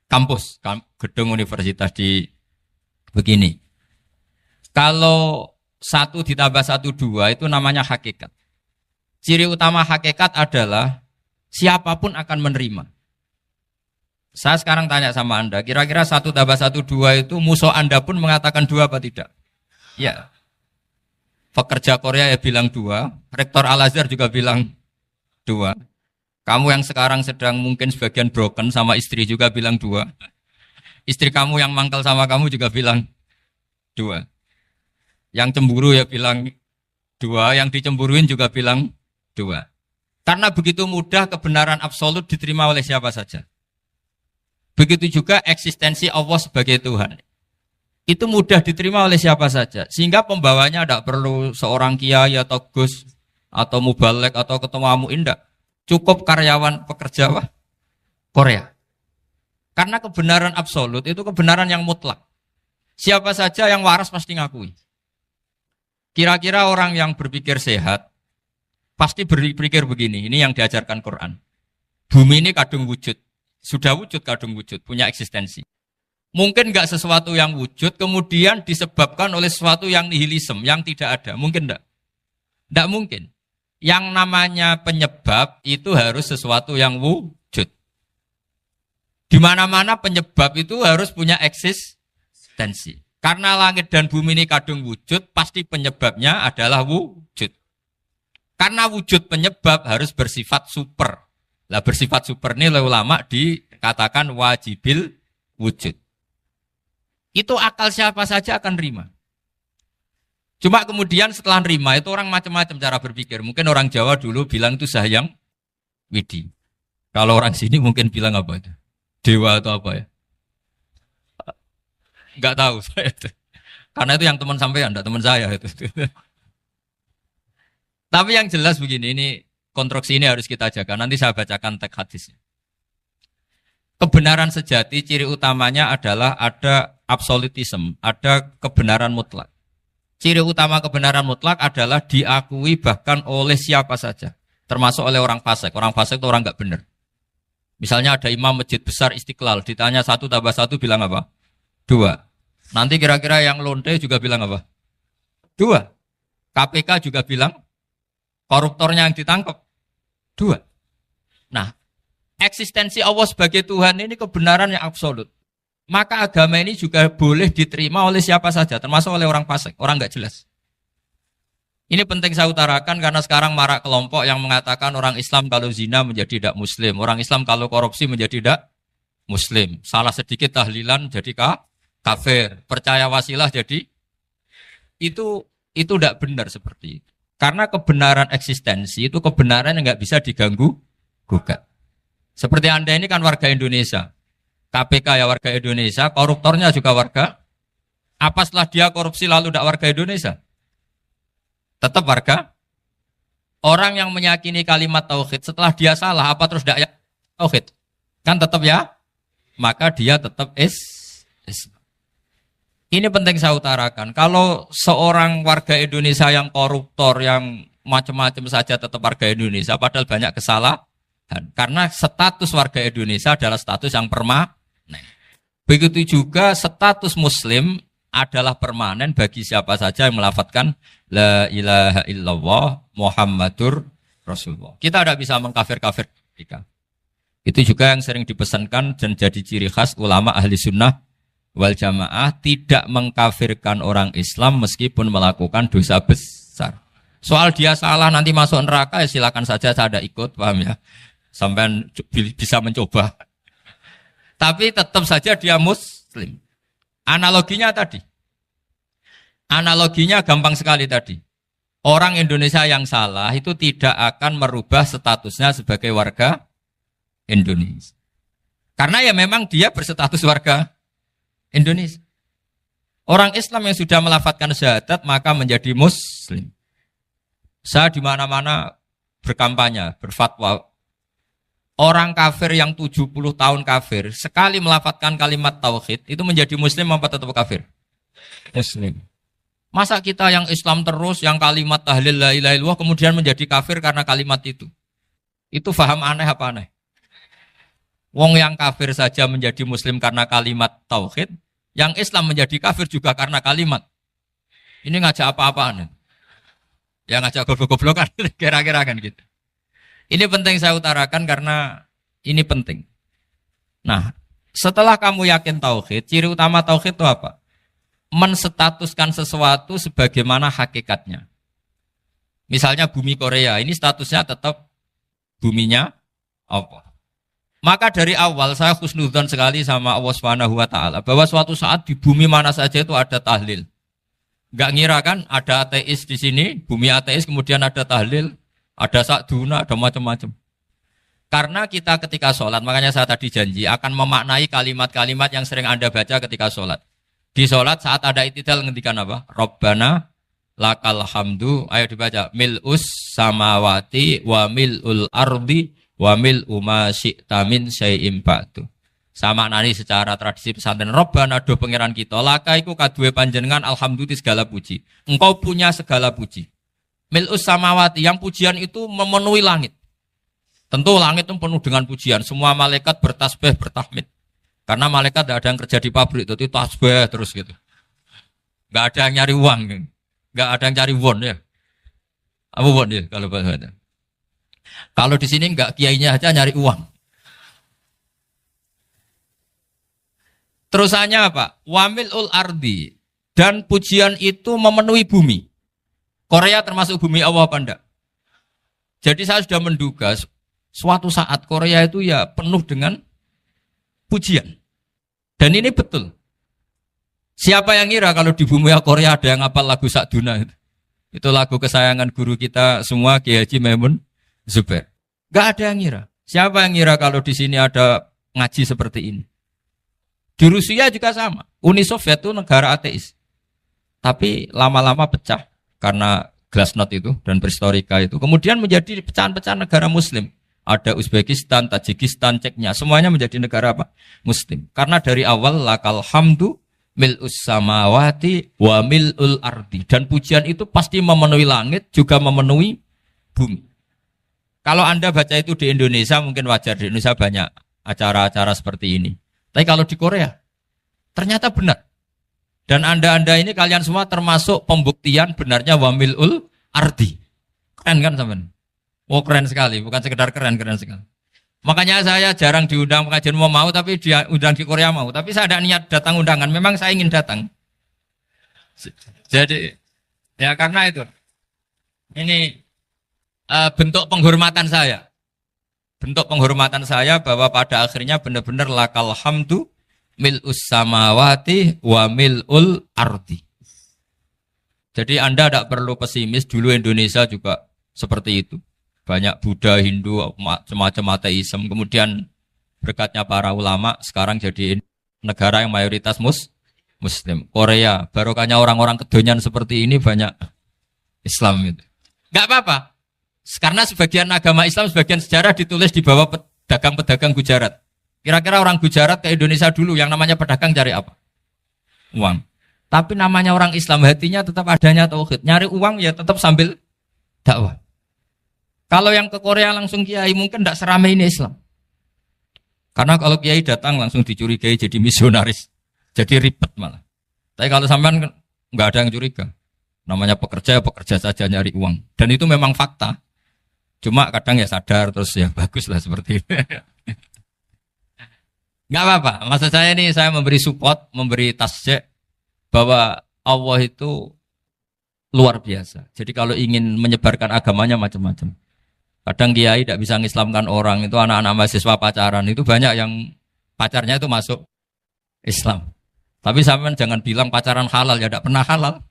Kampus, gedung universitas di begini. Kalau 1 ditambah 1 2 itu namanya hakikat. Ciri utama hakikat adalah siapapun akan menerima. Saya sekarang tanya sama Anda, kira-kira 1 tambah 1 2 itu musuh Anda pun mengatakan 2 apa tidak? Ya. Pekerja Korea ya bilang 2, Rektor Al-Azhar juga bilang 2. Kamu yang sekarang sedang mungkin sebagian broken sama istri juga bilang 2. Istri kamu yang mangkal sama kamu juga bilang 2. Yang cemburu ya bilang 2, yang dicemburuin juga bilang 2. Karena begitu mudah kebenaran absolut diterima oleh siapa saja. Begitu juga eksistensi Allah sebagai Tuhan. Itu mudah diterima oleh siapa saja. Sehingga pembawanya tidak perlu seorang kiai atau gus atau mubalek atau ketua muin, tidak. Cukup karyawan pekerja Korea. Karena kebenaran absolut itu kebenaran yang mutlak. Siapa saja yang waras pasti ngakui. Kira-kira orang yang berpikir sehat pasti berpikir begini. Ini yang diajarkan Quran. Bumi ini kadung wujud. Sudah wujud kadung wujud, punya eksistensi. Mungkin enggak sesuatu yang wujud kemudian disebabkan oleh sesuatu yang nihilisme, yang tidak ada. Mungkin enggak? Enggak mungkin. Yang namanya penyebab itu harus sesuatu yang wujud. Di mana-mana penyebab itu harus punya eksistensi. Karena langit dan bumi ini kadung wujud, pasti penyebabnya adalah wujud. Karena wujud penyebab harus bersifat super. Lah bersifat super ini oleh ulama dikatakan wajibil wujud. Itu akal siapa saja akan nerima. Cuma kemudian setelah nerima itu orang macam-macam cara berpikir. Mungkin orang Jawa dulu bilang itu Sahyang Widi. Kalau orang sini mungkin bilang apa itu? Dewa atau apa ya? Enggak tahu saya itu. Karena itu yang teman sampean, enggak teman saya itu. Tapi yang jelas begini, ini konstruksi ini harus kita jaga. Nanti saya bacakan teks hadisnya. Kebenaran sejati ciri utamanya adalah ada absolutisme, ada kebenaran mutlak. Ciri utama kebenaran mutlak adalah diakui bahkan oleh siapa saja, termasuk oleh orang fasik. Orang fasik itu orang enggak benar. Misalnya ada imam masjid besar Istiqlal, ditanya 1 + 1 bilang apa? 2. Nanti kira-kira yang lonte juga bilang apa? 2. KPK juga bilang koruptornya yang ditangkap 2. Nah, eksistensi Allah sebagai Tuhan ini kebenaran yang absolut. Maka agama ini juga boleh diterima oleh siapa saja, termasuk oleh orang fasik, orang enggak jelas. Ini penting saya utarakan karena sekarang marak kelompok yang mengatakan orang Islam kalau zina menjadi tidak muslim, orang Islam kalau korupsi menjadi tidak muslim. Salah sedikit tahlilan jadi kafir, percaya wasilah jadi itu tidak benar seperti itu. Karena kebenaran eksistensi itu kebenaran yang enggak bisa diganggu gugat. Seperti Anda ini kan warga Indonesia. KPK ya warga Indonesia, koruptornya juga warga. Apa setelah dia korupsi lalu tidak warga Indonesia? Tetap warga. Orang yang meyakini kalimat tauhid setelah dia salah, apa terus tidak tauhid? Kan tetap ya? Maka dia tetap Islam. Ini penting saya utarakan. Kalau seorang warga Indonesia yang koruptor, yang macam-macam saja tetap warga Indonesia, padahal banyak kesalahan. Karena status warga Indonesia adalah status yang permanen. Begitu juga status Muslim adalah permanen bagi siapa saja yang melafadzkan La ilaha illallah Muhammadur Rasulullah. Kita tidak bisa mengkafir-kafir mereka. Itu juga yang sering dipesankan dan jadi ciri khas ulama ahli sunnah wal jamaah, tidak mengkafirkan orang Islam meskipun melakukan dosa besar. Soal dia salah nanti masuk neraka ya silakan saja, saya ada ikut, paham ya? Sampai bisa mencoba. Tapi tetap saja dia muslim. Analoginya tadi. Analoginya gampang sekali tadi. Orang Indonesia yang salah itu tidak akan merubah statusnya sebagai warga Indonesia. Karena ya memang dia berstatus warga Indonesia. Orang Islam yang sudah melafadzkan syahadat maka menjadi muslim. Saya di mana-mana berkampanye, berfatwa. Orang kafir yang 70 tahun kafir, sekali melafadzkan kalimat tauhid, itu menjadi muslim apa tetap kafir? Muslim. Masa kita yang Islam terus, yang kalimat tahlil la ilaha illallah, kemudian menjadi kafir karena kalimat itu? Itu faham aneh apa aneh? Wong yang kafir saja menjadi muslim karena kalimat tauhid, yang Islam menjadi kafir juga karena kalimat. Ini ngajak apa-apaan? Ya ngajak goblok-goblokan, kira-kira kan gitu. Ini penting saya utarakan karena ini penting. Nah, setelah kamu yakin tauhid, ciri utama tauhid itu apa? Menstatuskan sesuatu sebagaimana hakikatnya. Misalnya bumi Korea, ini statusnya tetap buminya apa? Maka dari awal saya husnudzon sekali sama Allah Subhanahu wa taala bahwa suatu saat di bumi mana saja itu ada tahlil. Enggak ngira kan ada ateis di sini, bumi ateis kemudian ada tahlil, ada sakduna, ada macam-macam. Karena kita ketika sholat, makanya saya tadi janji akan memaknai kalimat-kalimat yang sering Anda baca ketika sholat. Di sholat saat ada itidal ngendikan apa? Rabbana lakal hamdu, ayo dibaca. Mil'us samawati wa mil'ul ardi wa mil'u ma syi'ta min syai'im ba'du. Sama nani secara tradisi pesantren Rabbana do pangeran kita, laka iku kaduwe panjenengan alhamdulillah segala puji. Engkau punya segala puji. Mil'us samawati, yang pujian itu memenuhi langit. Tentu langit itu penuh dengan pujian. Semua malaikat bertasbih, bertahmid. Karena malaikat tidak ada yang kerja di pabrik, itu tasbih terus gitu. Nggak ada yang nyari uang, nggak ada yang cari won ya. Apa won ya kalau bahasa? Kalau di sini nggak kiainya aja nyari uang. Terusannya apa? Wamilul ardi, dan pujian itu memenuhi bumi. Korea termasuk bumi Allah apa enggak? Jadi saya sudah menduga suatu saat Korea itu ya penuh dengan pujian. Dan ini betul. Siapa yang ngira kalau di bumi Korea ada yang hafal lagu Sakduna itu? Itu lagu kesayangan guru kita semua, Kiai Haji Maimun Zubair. Gak ada yang ngira. Siapa yang ngira kalau di sini ada ngaji seperti ini? Di Rusia juga sama. Uni Soviet itu negara ateis. Tapi lama-lama pecah karena Glasnost itu dan Perestroika itu. Kemudian menjadi pecahan-pecahan negara Muslim. Ada Uzbekistan, Tajikistan, Ceknya, semuanya menjadi negara apa? Muslim. Karena dari awal lakal hamdu mil'us samawati wa mil'ul ardi. Dan pujian itu pasti memenuhi langit, juga memenuhi bumi. Kalau Anda baca itu di Indonesia, mungkin wajar. Di Indonesia banyak acara-acara seperti ini. Tapi kalau di Korea, ternyata benar. Dan Anda ini kalian semua termasuk pembuktian benarnya wa mil'ul ardi. Keren kan teman? Oh keren sekali, bukan sekedar keren sekali. Makanya saya jarang diundang pengajian mau, tapi diundang di Korea mau. Tapi saya ada niat datang undangan, memang saya ingin datang. Jadi, ya karena itu. Ini bentuk penghormatan saya. Bentuk penghormatan saya bahwa pada akhirnya benar-benar lakal hamdu mil'us samawati wa mil'ul ardi. Jadi Anda tidak perlu pesimis, dulu Indonesia juga seperti itu. Banyak Buddha, Hindu, semacam ateisme. Kemudian berkatnya para ulama, sekarang jadi negara yang mayoritas Muslim. Korea, barokahnya orang-orang kedonyan seperti ini banyak Islam itu. Gak apa-apa. Karena sebagian agama Islam, sebagian sejarah ditulis di bawah pedagang-pedagang Gujarat. Kira-kira orang Gujarat ke Indonesia dulu, yang namanya pedagang cari apa? Uang. Tapi namanya orang Islam, hatinya tetap adanya tauhid. Nyari uang ya tetap sambil dakwah. Kalau yang ke Korea langsung kiai mungkin tidak seramai ini Islam. Karena kalau kiai datang langsung dicurigai jadi misionaris. Jadi ribet malah. Tapi kalau sampean nggak ada yang curiga. Namanya pekerja saja nyari uang. Dan itu memang fakta. Cuma kadang ya sadar terus ya bagus lah seperti itu. Nggak apa-apa. Maksud saya ini saya memberi support, memberi tasjek bahwa Allah itu luar biasa. Jadi kalau ingin menyebarkan agamanya macam-macam. Kadang kiai tidak bisa mengislamkan orang, itu anak-anak mahasiswa pacaran, itu banyak yang pacarnya itu masuk Islam. Tapi sampean jangan bilang pacaran halal, ya tidak pernah halal.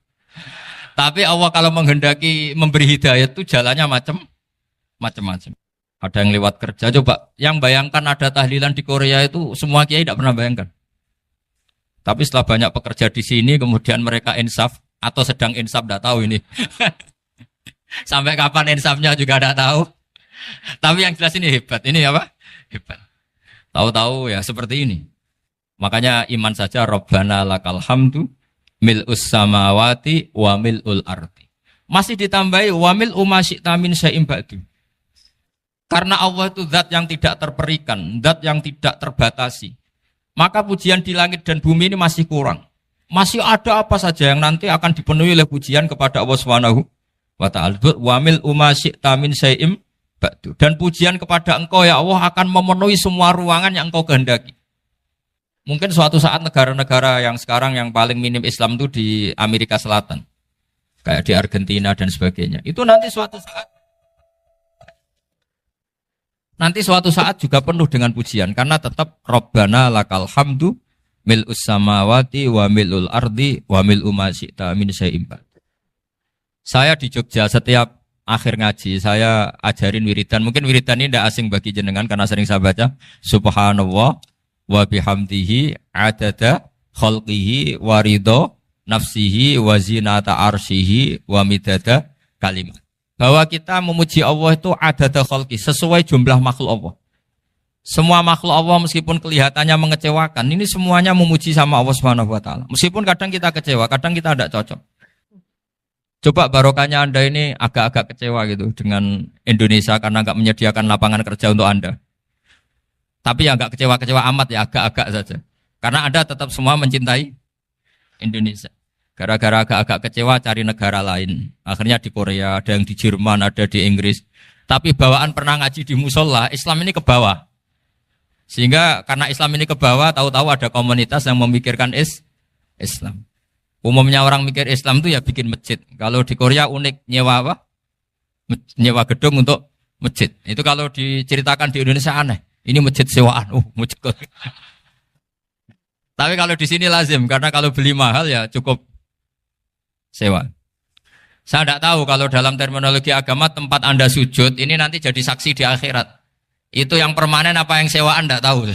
Tapi Allah kalau menghendaki memberi hidayah itu jalannya macam-macam. Ada yang lewat kerja, coba yang bayangkan ada tahlilan di Korea itu semua kiai tidak pernah bayangkan. Tapi setelah banyak pekerja di sini, kemudian mereka insaf atau sedang insaf, tidak tahu ini. Sampai kapan insafnya juga tidak tahu. Tapi yang jelas ini hebat. Ini apa? Hebat. Tahu-tahu ya seperti ini. Makanya iman saja Rabbana lakal hamdu mil'us samawati wa mil'ul ardi. Masih ditambahi wa mil'u ma syi'ta min syai'im ba'du. Karena Allah itu zat yang tidak terperikan, zat yang tidak terbatasi. Maka pujian di langit dan bumi ini masih kurang. Masih ada apa saja yang nanti akan dipenuhi oleh pujian kepada Allah Subhanahu wa ta'ala. Wa mil'u ma syi'ta min syai'im ba'du. Dan pujian kepada engkau ya Allah akan memenuhi semua ruangan yang engkau kehendaki. Mungkin suatu saat negara-negara yang sekarang yang paling minim Islam itu di Amerika Selatan. Kayak di Argentina dan sebagainya. Itu nanti suatu saat nanti suatu saat juga penuh dengan pujian karena tetap Rabbana lakal hamdu mil'us samawati wa mil'ul ardi wa mil'u ma syi'ta min syai'in ba'd. Saya di Jogja setiap akhir ngaji saya ajarin wiridan. Mungkin wiridan ini tidak asing bagi jenengan karena sering saya baca. Subhanallah wa bihamdihi adada khalqihi wa ridha nafsihi wa zinata arsyihi wa midada kalimat. Bahwa kita memuji Allah itu adada khalqi sesuai jumlah makhluk Allah. Semua makhluk Allah meskipun kelihatannya mengecewakan, ini semuanya memuji sama Allah Subhanahu wa taala. Meskipun kadang kita kecewa, kadang kita tidak cocok. Coba barokahnya Anda ini agak-agak kecewa gitu dengan Indonesia karena nggak menyediakan lapangan kerja untuk Anda. Tapi ya nggak kecewa-kecewa amat ya, agak-agak saja. Karena Anda tetap semua mencintai Indonesia. Gara-gara agak-agak kecewa cari negara lain. Akhirnya di Korea, ada yang di Jerman, ada di Inggris. Tapi bawaan pernah ngaji di musola, Islam ini ke bawah. Sehingga karena Islam ini ke bawah, tahu-tahu ada komunitas yang memikirkan Islam. Umumnya orang mikir Islam itu ya bikin masjid. Kalau di Korea unik, nyewa apa? Nyewa gedung untuk masjid. Itu kalau diceritakan di Indonesia aneh. Ini masjid sewaan. Masjid. Tapi kalau di sini lazim, karena kalau beli mahal ya cukup sewa. Saya tidak tahu kalau dalam terminologi agama tempat Anda sujud, ini nanti jadi saksi di akhirat. Itu yang permanen apa yang sewaan tidak tahu.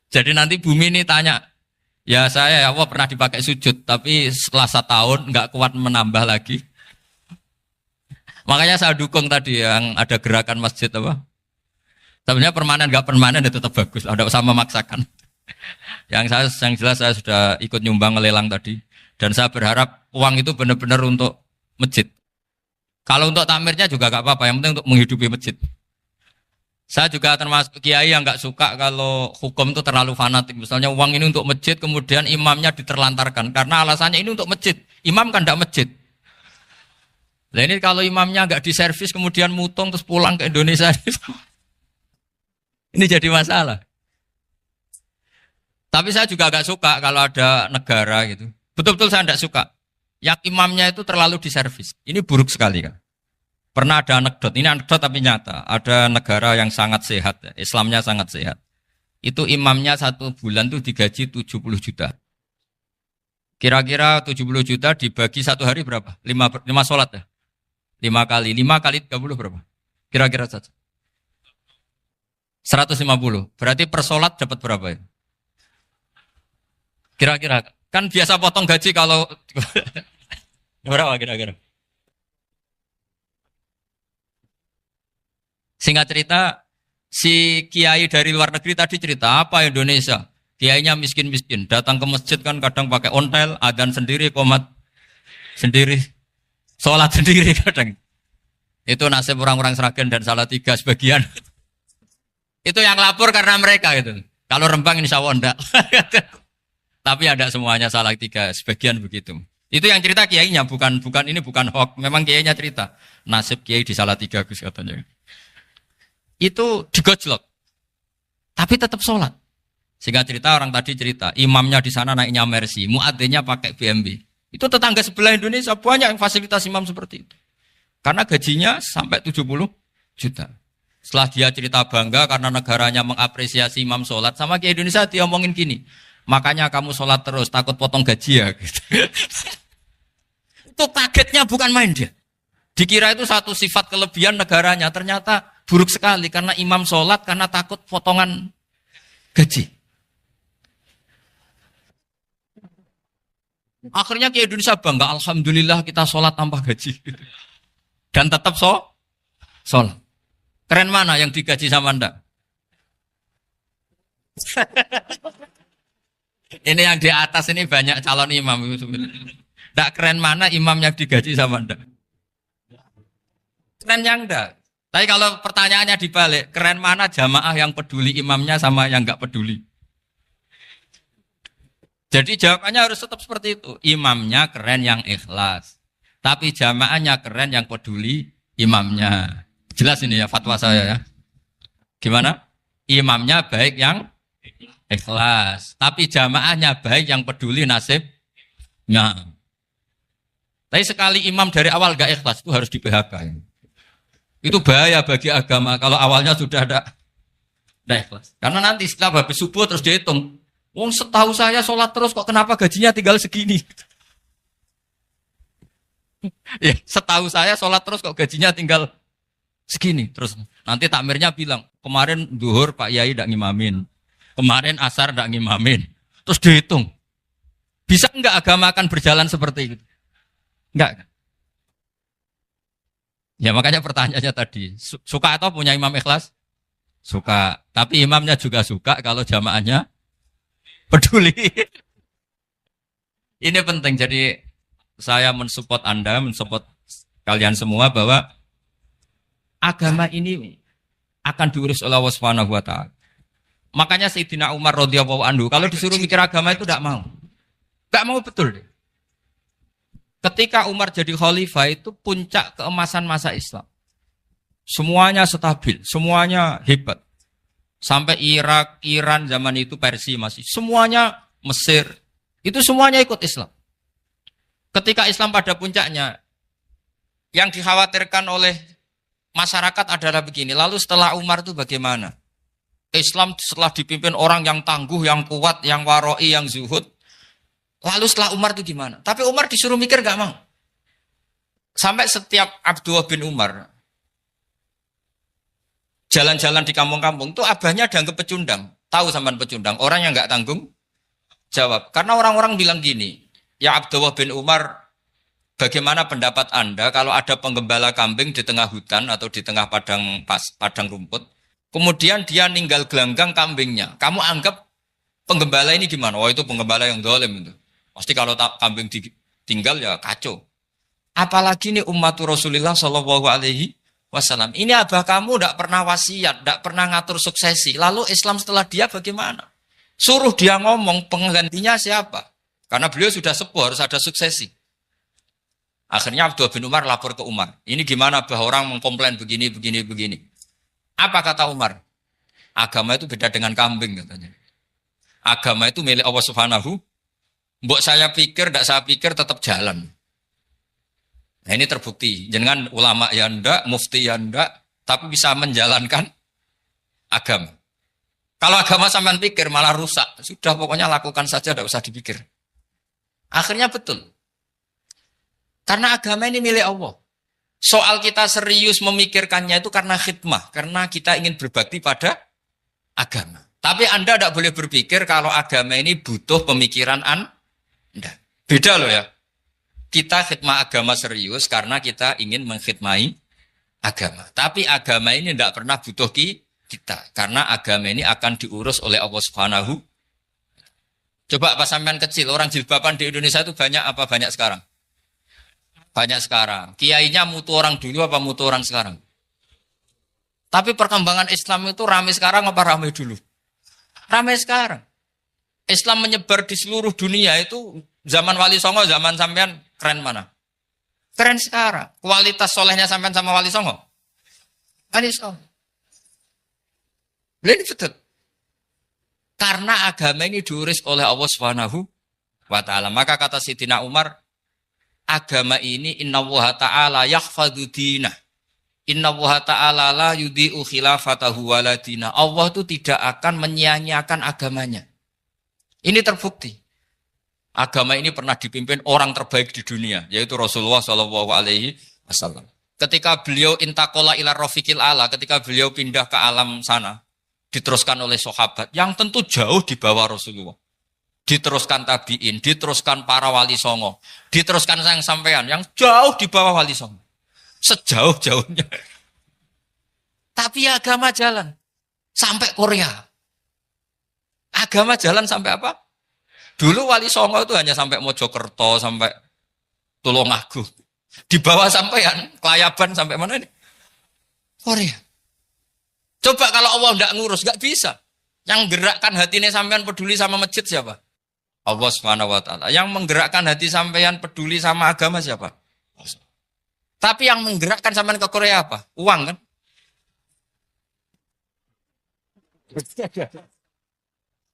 Jadi nanti bumi ini tanya, ya saya ya Allah pernah dipakai sujud, tapi setelah 1 tahun nggak kuat menambah lagi. Makanya saya dukung tadi yang ada gerakan masjid apa. Sebenarnya permanen nggak permanen itu tetap bagus, tidak usah memaksakan. Yang jelas saya sudah ikut nyumbang lelang tadi, dan saya berharap uang itu benar-benar untuk masjid. Kalau untuk takmirnya juga nggak apa-apa, yang penting untuk menghidupi masjid. Saya juga termasuk kiai yang nggak suka kalau hukum itu terlalu fanatik. Misalnya uang ini untuk masjid, kemudian imamnya diterlantarkan. Karena alasannya ini untuk masjid. Imam kan tidak masjid. Nah ini kalau imamnya nggak diservis, kemudian mutung terus pulang ke Indonesia. Ini jadi masalah. Tapi saya juga nggak suka kalau ada negara gitu. Betul-betul saya tidak suka. Yang imamnya itu terlalu diservis. Ini buruk sekali kan. Pernah ada anekdot, ini anekdot tapi nyata. Ada negara yang sangat sehat, Islamnya sangat sehat. Itu imamnya 1 bulan tuh digaji 70 juta. Kira-kira 70 juta dibagi 1 hari berapa? 5 sholat ya? 5 kali 30 berapa? Kira-kira saja. 150. Berarti per sholat dapat berapa ya? Kira-kira. Kan biasa potong gaji kalau... Berapa kira-kira? Singkat cerita, si kiai dari luar negeri tadi cerita, apa Indonesia? Kiainya miskin-miskin, datang ke masjid kan kadang pakai ontel, adzan sendiri, qomat sendiri, sholat sendiri kadang. Itu nasib orang-orang Sragen dan Salatiga sebagian. Itu yang lapor karena mereka gitu. Kalau Rembang insya Allah enggak. Tapi ada semuanya Salatiga, sebagian begitu. Itu yang cerita kiainya, bukan ini bukan hoax, memang kiainya cerita. Nasib kiai di Salatiga Gus katanya. Itu digojlok, tapi tetap sholat. Sehingga cerita orang tadi cerita, imamnya di sana naiknya Mercy, muadzinnya pakai BMW. Itu tetangga sebelah Indonesia banyak yang fasilitas imam seperti itu. Karena gajinya sampai 70 juta. Setelah dia cerita bangga karena negaranya mengapresiasi imam sholat, sama kayak Indonesia dia omongin gini, makanya kamu sholat terus, takut potong gaji ya. Gitu. Itu kagetnya bukan main dia. Dikira itu satu sifat kelebihan negaranya, ternyata buruk sekali karena imam sholat karena takut potongan gaji. Akhirnya ke Indonesia bangga, alhamdulillah kita sholat tanpa gaji. Dan tetap sholat. Keren mana yang digaji sama Anda? Ini yang di atas ini banyak calon imam. Tidak keren mana imam yang digaji sama Anda? Keren yang enggak. Tapi kalau pertanyaannya dibalik, keren mana jamaah yang peduli imamnya sama yang enggak peduli? Jadi jawabannya harus tetap seperti itu. Imamnya keren yang ikhlas. Tapi jamaahnya keren yang peduli imamnya. Jelas ini ya fatwa saya ya. Gimana? Imamnya baik yang ikhlas. Tapi jamaahnya baik yang peduli nasibnya. Tapi sekali imam dari awal enggak ikhlas itu harus di PHK. Itu bahaya bagi agama kalau awalnya sudah ada ikhlas. Karena nanti setelah habis subuh terus dihitung. Wong setahu saya sholat terus kok kenapa gajinya tinggal segini? Ya, setahu saya sholat terus kok gajinya tinggal segini. Terus nanti takmirnya bilang, kemarin duhur Pak Yai tidak ngimamin. Kemarin asar tidak ngimamin. Terus dihitung. Bisa enggak agama akan berjalan seperti itu? Enggak kan? Ya makanya pertanyaannya tadi, suka atau punya imam ikhlas? Suka. Tapi imamnya juga suka kalau jamaahnya peduli. Ini penting. Jadi saya mensupport Anda, mensupport kalian semua bahwa agama ini akan diurus oleh Allah Subhanahu wa taala. Makanya Sayyidina Umar radhiyallahu anhu kalau disuruh mikir agama itu tidak mau. Enggak mau betul. Ketika Umar jadi khalifah itu puncak keemasan masa Islam. Semuanya stabil, semuanya hebat. Sampai Irak, Iran zaman itu Persia masih. Semuanya Mesir. Itu semuanya ikut Islam. Ketika Islam pada puncaknya, yang dikhawatirkan oleh masyarakat adalah begini. Lalu setelah Umar itu bagaimana? Islam setelah dipimpin orang yang tangguh, yang kuat, yang waroi, yang zuhud. Lalu setelah Umar itu gimana? Tapi Umar disuruh mikir gak mau. Sampai setiap Abdullah bin Umar jalan-jalan di kampung-kampung itu abahnya dianggap pecundang. Tahu sampean pecundang? Orang yang gak tanggung jawab. Karena orang-orang bilang gini, ya Abdullah bin Umar, bagaimana pendapat Anda kalau ada penggembala kambing di tengah hutan atau di tengah padang rumput, kemudian dia ninggal gelanggang kambingnya. Kamu anggap penggembala ini gimana? Oh itu penggembala yang zalim itu. Pasti kalau kambing ditinggal ya kacau. Apalagi ini ummatu Rasulullah Shallallahu Alaihi Wasallam. Ini abah kamu tidak pernah wasiat, tidak pernah ngatur suksesi. Lalu Islam setelah dia bagaimana? Suruh dia ngomong penggantinya siapa? Karena beliau sudah sepuh harus ada suksesi. Akhirnya Abdullah bin Umar lapor ke Umar. Ini gimana bah orang mengkomplain begini. Apa kata Umar? Agama itu beda dengan kambing katanya. Agama itu milik Allah Subhanahu. Mbok saya pikir, tidak saya pikir tetap jalan. Nah ini terbukti. Jangan ulama ya ndak, mufti ya ndak, tapi bisa menjalankan agama. Kalau agama sampean pikir malah rusak. Sudah pokoknya lakukan saja, tidak usah dipikir. Akhirnya betul. Karena agama ini milik Allah. Soal kita serius memikirkannya itu karena khidmah. Karena kita ingin berbakti pada agama. Tapi Anda tidak boleh berpikir kalau agama ini butuh pemikiran Anda. Beda loh ya. Kita khidmah agama serius karena kita ingin mengkhidmai agama. Tapi agama ini tidak pernah butuh kita. Karena agama ini akan diurus oleh Allah Subhanahu. Coba pas sampean kecil, orang jilbaban di Indonesia itu banyak apa banyak sekarang? Banyak sekarang. Kiainya mutu orang dulu apa mutu orang sekarang? Tapi perkembangan Islam itu ramai sekarang apa ramai dulu? Ramai sekarang. Islam menyebar di seluruh dunia itu zaman Wali Songo, zaman sampean keren mana? Keren sekarang. Kualitas solehnya sampean sama Wali Songo? Wali Songo. Ini betul. Karena agama ini diurus oleh Allah Subhanahu wa taala. Maka kata Sayyidina Umar, agama ini innallaha ta'ala yahfadzu dinah. Innallaha ta'ala la yudhi'u khilafatahu waladina. Allah itu tidak akan menyia-nyiakan agamanya. Ini terbukti. Agama ini pernah dipimpin orang terbaik di dunia, yaitu Rasulullah Shallallahu Alaihi Wasallam. Ketika beliau intakola ila rofiqil ala, ketika beliau pindah ke alam sana, diteruskan oleh sahabat yang tentu jauh di bawah Rasulullah. Diteruskan tabiin, diteruskan para wali songo, diteruskan sayang sampean yang jauh di bawah wali songo. Sejauh-jauhnya. Tapi agama jalan sampai Korea. Agama jalan sampai apa? Dulu wali songo itu hanya sampai Mojokerto, sampai Tulungagung. Di bawah sampean, Kelayaban sampai mana ini? Korea. Coba kalau Allah tidak ngurus, nggak bisa. Yang gerakkan hatinya sampean peduli sama masjid siapa? Allah Subhanahu wa taala. Yang menggerakkan hati sampean peduli sama agama siapa? Tapi yang menggerakkan sampean ke Korea apa? Uang kan?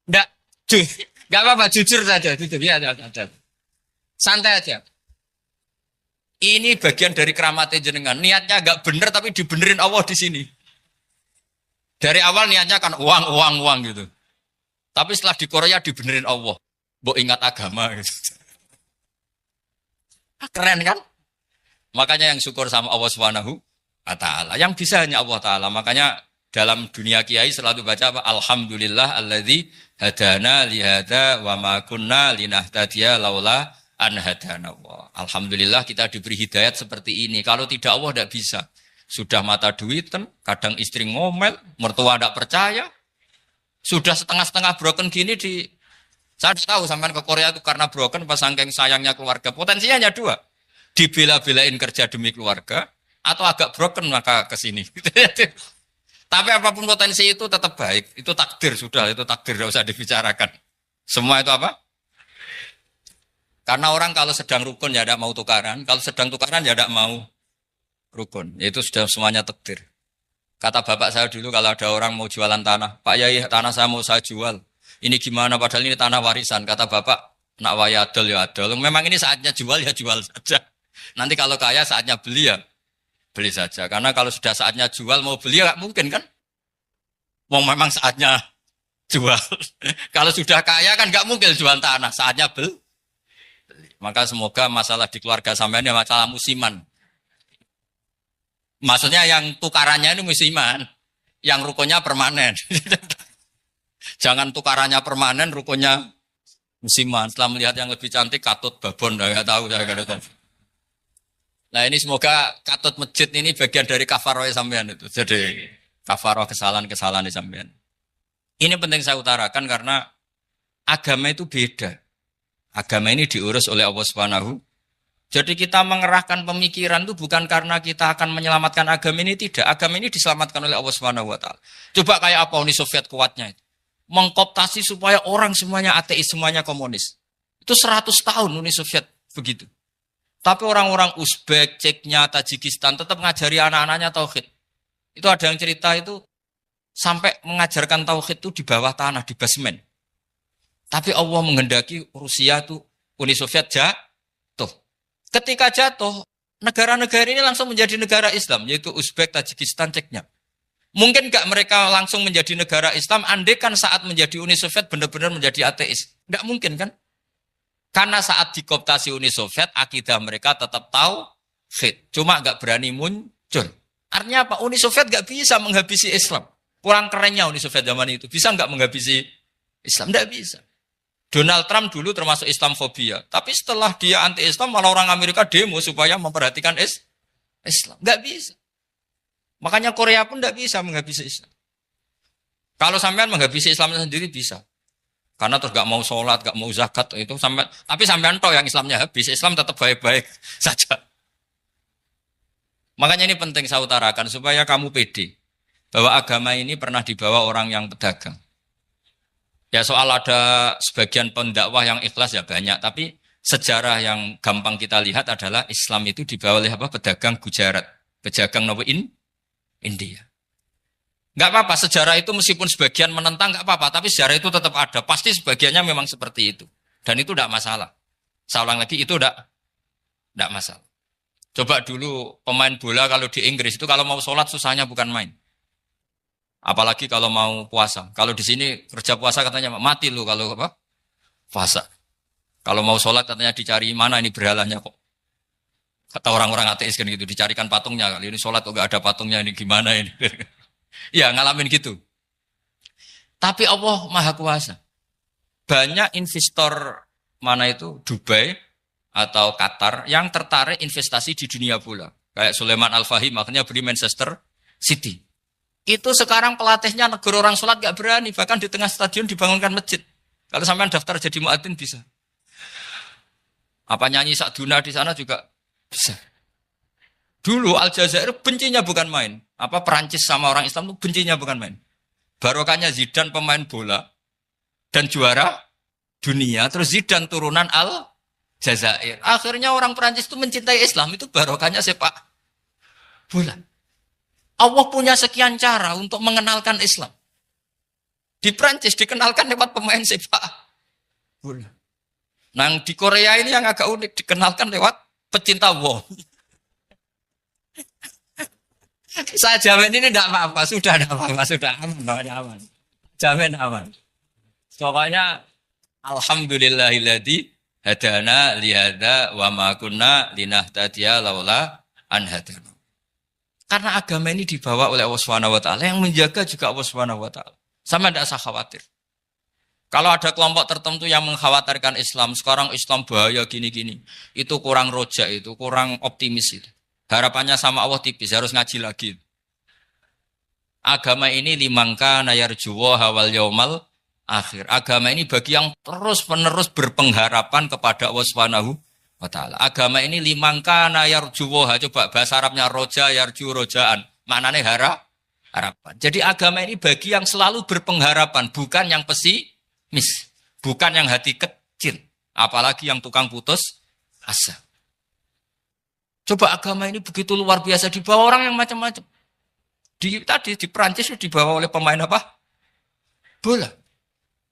Enggak, enggak apa-apa, jujur saja, jujur ya, santai aja. Ini bagian dari keramatnya jenengan. Niatnya agak bener tapi dibenerin Allah di sini. Dari awal niatnya kan uang gitu. Tapi setelah di Korea dibenerin Allah. Mbok ingat agama gitu. Keren kan? Makanya yang syukur sama Allah Subhanahu wa taala. Yang bisa hanya Allah taala. Makanya dalam dunia kiai selalu baca apa? Alhamdulillah alladzi hadana li hadza wa ma kunna linahtadiya laula an hadana Allah. Alhamdulillah kita diberi hidayat seperti ini. Kalau tidak Allah tidak bisa. Sudah mata duitan, kadang istri ngomel, mertua tidak percaya. Sudah setengah-setengah broken gini di saya tahu sampean ke Korea itu karena broken pas saking sayangnya keluarga. Potensinya hanya dua. Dibela-belain kerja demi keluarga atau agak broken maka ke sini. Tapi apapun potensi itu tetap baik. Itu takdir sudah, itu takdir tidak usah dibicarakan. Semua itu apa? Karena orang kalau sedang rukun ya tidak mau tukaran, kalau sedang tukaran ya tidak mau rukun. Itu sudah semuanya takdir. Kata bapak saya dulu kalau ada orang mau jualan tanah, Pak Yai tanah saya mau saya jual. Ini gimana padahal ini tanah warisan. Kata bapak, nak waya adol ya adol. Memang ini saatnya jual ya jual saja. Nanti kalau kaya saatnya beli ya beli saja. Karena kalau sudah saatnya jual mau beli ya gak mungkin kan. Mau memang saatnya jual. Kalau sudah kaya kan gak mungkin jual tanah. Saatnya beli. Maka semoga masalah di keluarga sampean ya masalah musiman. Maksudnya yang tukarannya ini musiman. Yang rukunnya permanen. Jangan tukarannya permanen, rukunnya musiman. Setelah melihat yang lebih cantik, katut babon, nggak tahu saya nggak tahu. Nah ini semoga katut masjid ini bagian dari kafaroh sampean itu. Jadi kafaroh kesalahan-kesalahan di sampean. Ini penting saya utarakan karena agama itu beda. Agama ini diurus oleh Allah Subhanahu. Jadi kita mengerahkan pemikiran itu bukan karena kita akan menyelamatkan agama ini, tidak. Agama ini diselamatkan oleh Allah Subhanahu wa taala. Coba kayak apa Uni Soviet kuatnya itu. Mengkooptasi supaya orang semuanya ateis, semuanya komunis. Itu 100 tahun Uni Soviet begitu. Tapi orang-orang Uzbek, Ceknya, Tajikistan tetap mengajari anak-anaknya tauhid. Itu ada yang cerita itu sampai mengajarkan tauhid itu di bawah tanah, di basement. Tapi Allah menghendaki Rusia itu Uni Soviet jatuh. Ketika jatuh, negara-negara ini langsung menjadi negara Islam, yaitu Uzbek, Tajikistan, Ceknya. Mungkin nggak mereka langsung menjadi negara Islam, andai kan saat menjadi Uni Soviet benar-benar menjadi ateis. Nggak mungkin kan? Karena saat dikooptasi Uni Soviet, akidah mereka tetap tauhid. Cuma nggak berani muncul. Artinya apa? Uni Soviet nggak bisa menghabisi Islam. Kurang kerennya Uni Soviet zaman itu. Bisa nggak menghabisi Islam? Nggak bisa. Donald Trump dulu termasuk Islamfobia. Tapi setelah dia anti-Islam, malah orang Amerika demo supaya memperhatikan Islam. Nggak bisa. Makanya Korea pun tidak bisa menghabisi Islam. Kalau sampean menghabisi Islam sendiri bisa. Karena terus gak mau sholat, gak mau zakat itu sampai. Tapi sampean toh yang Islamnya habis, Islam tetap baik-baik saja. Makanya ini penting saya utarakan supaya kamu pede bahwa agama ini pernah dibawa orang yang pedagang. Ya soal ada sebagian pendakwah yang ikhlas ya banyak, tapi sejarah yang gampang kita lihat adalah Islam itu dibawa oleh apa? Pedagang Gujarat, pedagang India. Enggak apa-apa, sejarah itu meskipun sebagian menentang enggak apa-apa, tapi sejarah itu tetap ada. Pasti sebagiannya memang seperti itu. Dan itu enggak masalah. Saya ulang lagi, itu enggak masalah. Coba dulu pemain bola kalau di Inggris itu kalau mau sholat susahnya bukan main. Apalagi kalau mau puasa. Kalau di sini kerja puasa katanya mati lu kalau apa? Puasa. Kalau mau sholat katanya dicari mana ini berhalanya kok. Kata orang-orang ateis kan gitu, dicarikan patungnya. Kali ini sholat kok gak ada patungnya, ini gimana ini. Ya ngalamin gitu. Tapi Allah Maha Kuasa. Banyak investor mana itu, Dubai atau Qatar, yang tertarik investasi di dunia bola. Kayak Sulaiman Al-Fahim, makanya beli Manchester City. Itu sekarang pelatihnya negara orang sholat gak berani, bahkan di tengah stadion dibangunkan masjid. Kalau sampai daftar jadi muadzin bisa. Apa nyanyi Sakduna di sana juga bisa. Dulu Aljazair bencinya bukan main. Apa Perancis sama orang Islam itu bencinya bukan main. Barokahnya Zidane pemain bola dan juara dunia. Terus Zidane turunan Aljazair. Akhirnya orang Perancis itu mencintai Islam. Itu barokahnya sepak bola. Allah punya sekian cara untuk mengenalkan Islam. Di Perancis dikenalkan lewat pemain sepak bola. Nah di Korea ini yang agak unik dikenalkan lewat pecinta wong. Saya jamin ini tidak apa-apa, sudah tidak apa-apa, sudah aman, pokoknya aman. Jamin aman. Pokoknya alhamdulillahilladzi hadana lihada wa ma kunna linahtadiya laula an hadana. Karena agama ini dibawa oleh Allah Subhanahu wa taala, yang menjaga juga Allah Subhanahu wa taala. Sama tidak usah khawatir. Kalau ada kelompok tertentu yang mengkhawatirkan Islam, sekarang Islam bahaya gini-gini, itu kurang rojak, itu kurang optimis itu. Harapannya sama Allah tipis, harus ngaji lagi. Agama ini limangka nayarjuwa hawal yaumal akhir. Agama ini bagi yang terus-menerus berpengharapan kepada Allah Subhanahu wa ta'ala. Agama ini limangka nayarjuwa. Coba bahasa Arabnya roja, yarju, rojaan. Maknanya harapan. Jadi agama ini bagi yang selalu berpengharapan, bukan yang pesimis, bukan yang hati kecil, apalagi yang tukang putus asa. Coba agama ini begitu luar biasa, dibawa orang yang macam-macam. Tadi di Perancis dibawa oleh pemain apa? Bola.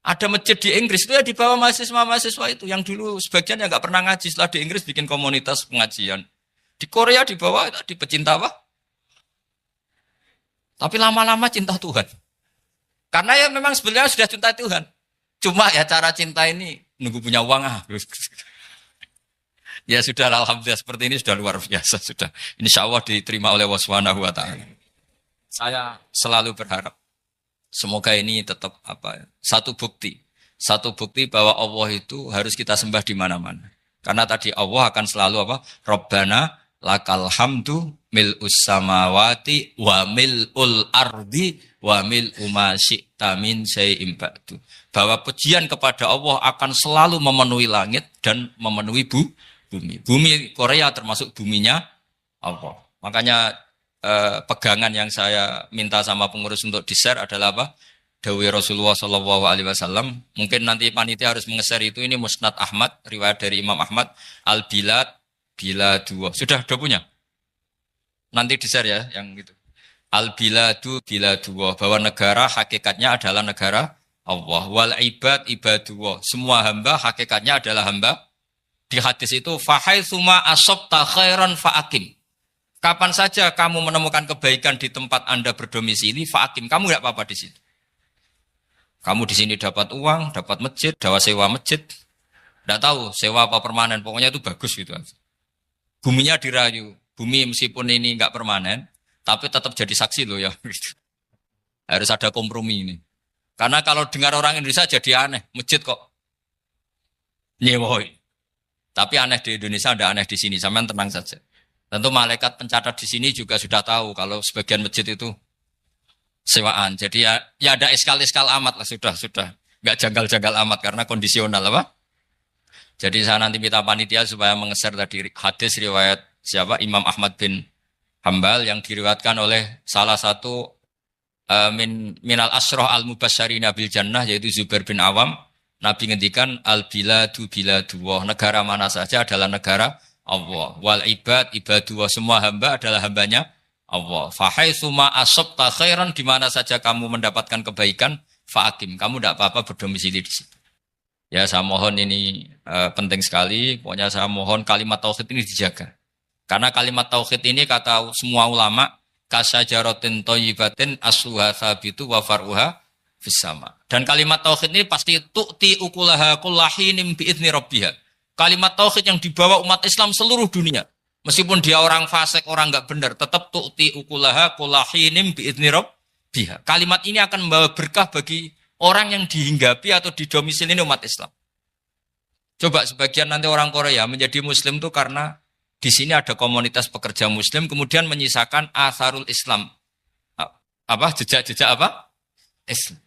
Ada masjid di Inggris itu ya dibawa mahasiswa-mahasiswa itu yang dulu sebagian yang nggak pernah ngaji, setelah di Inggris bikin komunitas pengajian. Di Korea dibawa di pecinta apa? Tapi lama-lama cinta Tuhan. Karena ya memang sebenarnya sudah cinta Tuhan. Cuma ya cara cinta ini nunggu punya uang Ya sudah, alhamdulillah seperti ini sudah luar biasa sudah. Insya Allah diterima oleh Allah Subhanahu wa ta'ala. Saya selalu berharap semoga ini tetap satu bukti bahwa Allah itu harus kita sembah di mana-mana. Karena tadi Allah akan selalu Rabbana lakal hamdu mil'us samawati wa mil'ul ardi wa mil'u ma syi'ta min syai'in ba'du. Bahwa pujian kepada Allah akan selalu memenuhi langit dan memenuhi bumi. Bumi Korea termasuk buminya Allah. Makanya pegangan yang saya minta sama pengurus untuk di-share adalah Dawi Rasulullah Shallallahu Alaihi Wasallam. Mungkin nanti panitia harus menge-share itu. Ini Musnad Ahmad, riwayat dari Imam Ahmad. Al-Bilad bila dua. Sudah punya? Nanti di-share ya, yang gitu. Al-Biladu bila dua. Bahwa negara hakikatnya adalah negara Allah. Wal ibad ibadullah. Semua hamba hakikatnya adalah hamba. Di hadis itu, fahaitsuma asabta khairan fa'akim. Kapan saja kamu menemukan kebaikan di tempat Anda berdomisili, fa'akim. Kamu tidak apa-apa di situ. Kamu di sini dapat uang, dapat masjid, sewa masjid. Tidak tahu sewa apa permanen, pokoknya itu bagus gitu. Buminya dirayu. Bumi meskipun ini nggak permanen, tapi tetap jadi saksi loh ya. Harus ada kompromi ini. Karena kalau dengar orang Indonesia jadi aneh. Masjid kok nyewoi. Tapi aneh di Indonesia, ada aneh di sini. Sampean tenang saja. Tentu malaikat pencatat di sini juga sudah tahu kalau sebagian masjid itu sewaan. Jadi ya ada eskal-eskal amat lah, sudah. Nggak janggal-janggal amat karena kondisional Jadi saya nanti minta panitia supaya mengeser tadi hadis riwayat siapa? Imam Ahmad bin Hambal yang diriwayatkan oleh salah satu minal asroh al-mubasyarina bil jannah, yaitu Zubair bin Awam. Nabi ngendikan al-biladu biladullah. Negara mana saja adalah negara Allah. Wal ibad ibadullah. Semua hamba adalah hambanya Allah. Fahaitsuma asabta khairan, di mana saja kamu mendapatkan kebaikan, fa'akim. Kamu tidak apa-apa berdomisili di situ. Ya saya mohon ini penting sekali. Pokoknya saya mohon kalimat tauhid ini dijaga. Karena kalimat tauhid ini kata semua ulama, kasajaratin thayyibatin asluha tsabitu wa far'uha fis sama. Dan kalimat tauhid ini pasti tu'ti ukulaha kullahinim bi'izni rabbiha. Kalimat tauhid yang dibawa umat Islam seluruh dunia. Meskipun dia orang fasik, orang enggak benar, tetap tu'ti ukulaha kullahinim bi'izni rabbiha. Kalimat ini akan membawa berkah bagi orang yang dihinggapi atau didomisili umat Islam. Coba sebagian nanti orang Korea menjadi muslim itu karena di sini ada komunitas pekerja muslim, kemudian menyisakan atharul Islam. Jejak-jejak Islam.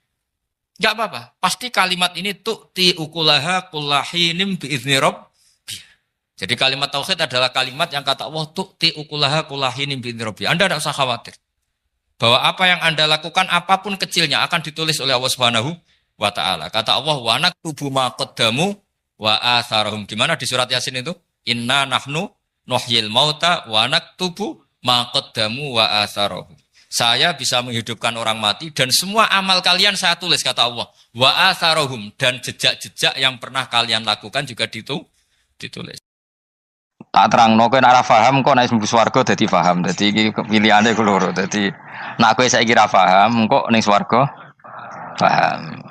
Enggak apa-apa. Pasti kalimat ini tu'ti ukulaha kullahinim bi'izni rabbiha. Jadi kalimat tauhid adalah kalimat yang kata Allah tu'ti ukulaha kullahinim bi'izni rabbiha. Anda tidak usah khawatir. Bahwa apa yang Anda lakukan, apapun kecilnya, akan ditulis oleh Allah Subhanahu wa ta'ala. Kata Allah, wa naktubu ma qaddamu wa atharahum. Gimana di surat Yasin itu? Inna nahnu nuhyil mauta wa naktubu ma qaddamu wa atharahum. Saya bisa menghidupkan orang mati dan semua amal kalian saya tulis, kata Allah. Wa atharahum, dan jejak-jejak yang pernah kalian lakukan juga ditulis. Tak terangno kowe nek ora paham kok nek mlebu swarga dadi paham. Dadi iki pilihane ku loro. Dadi nek kowe saiki ra paham kok ning swarga paham.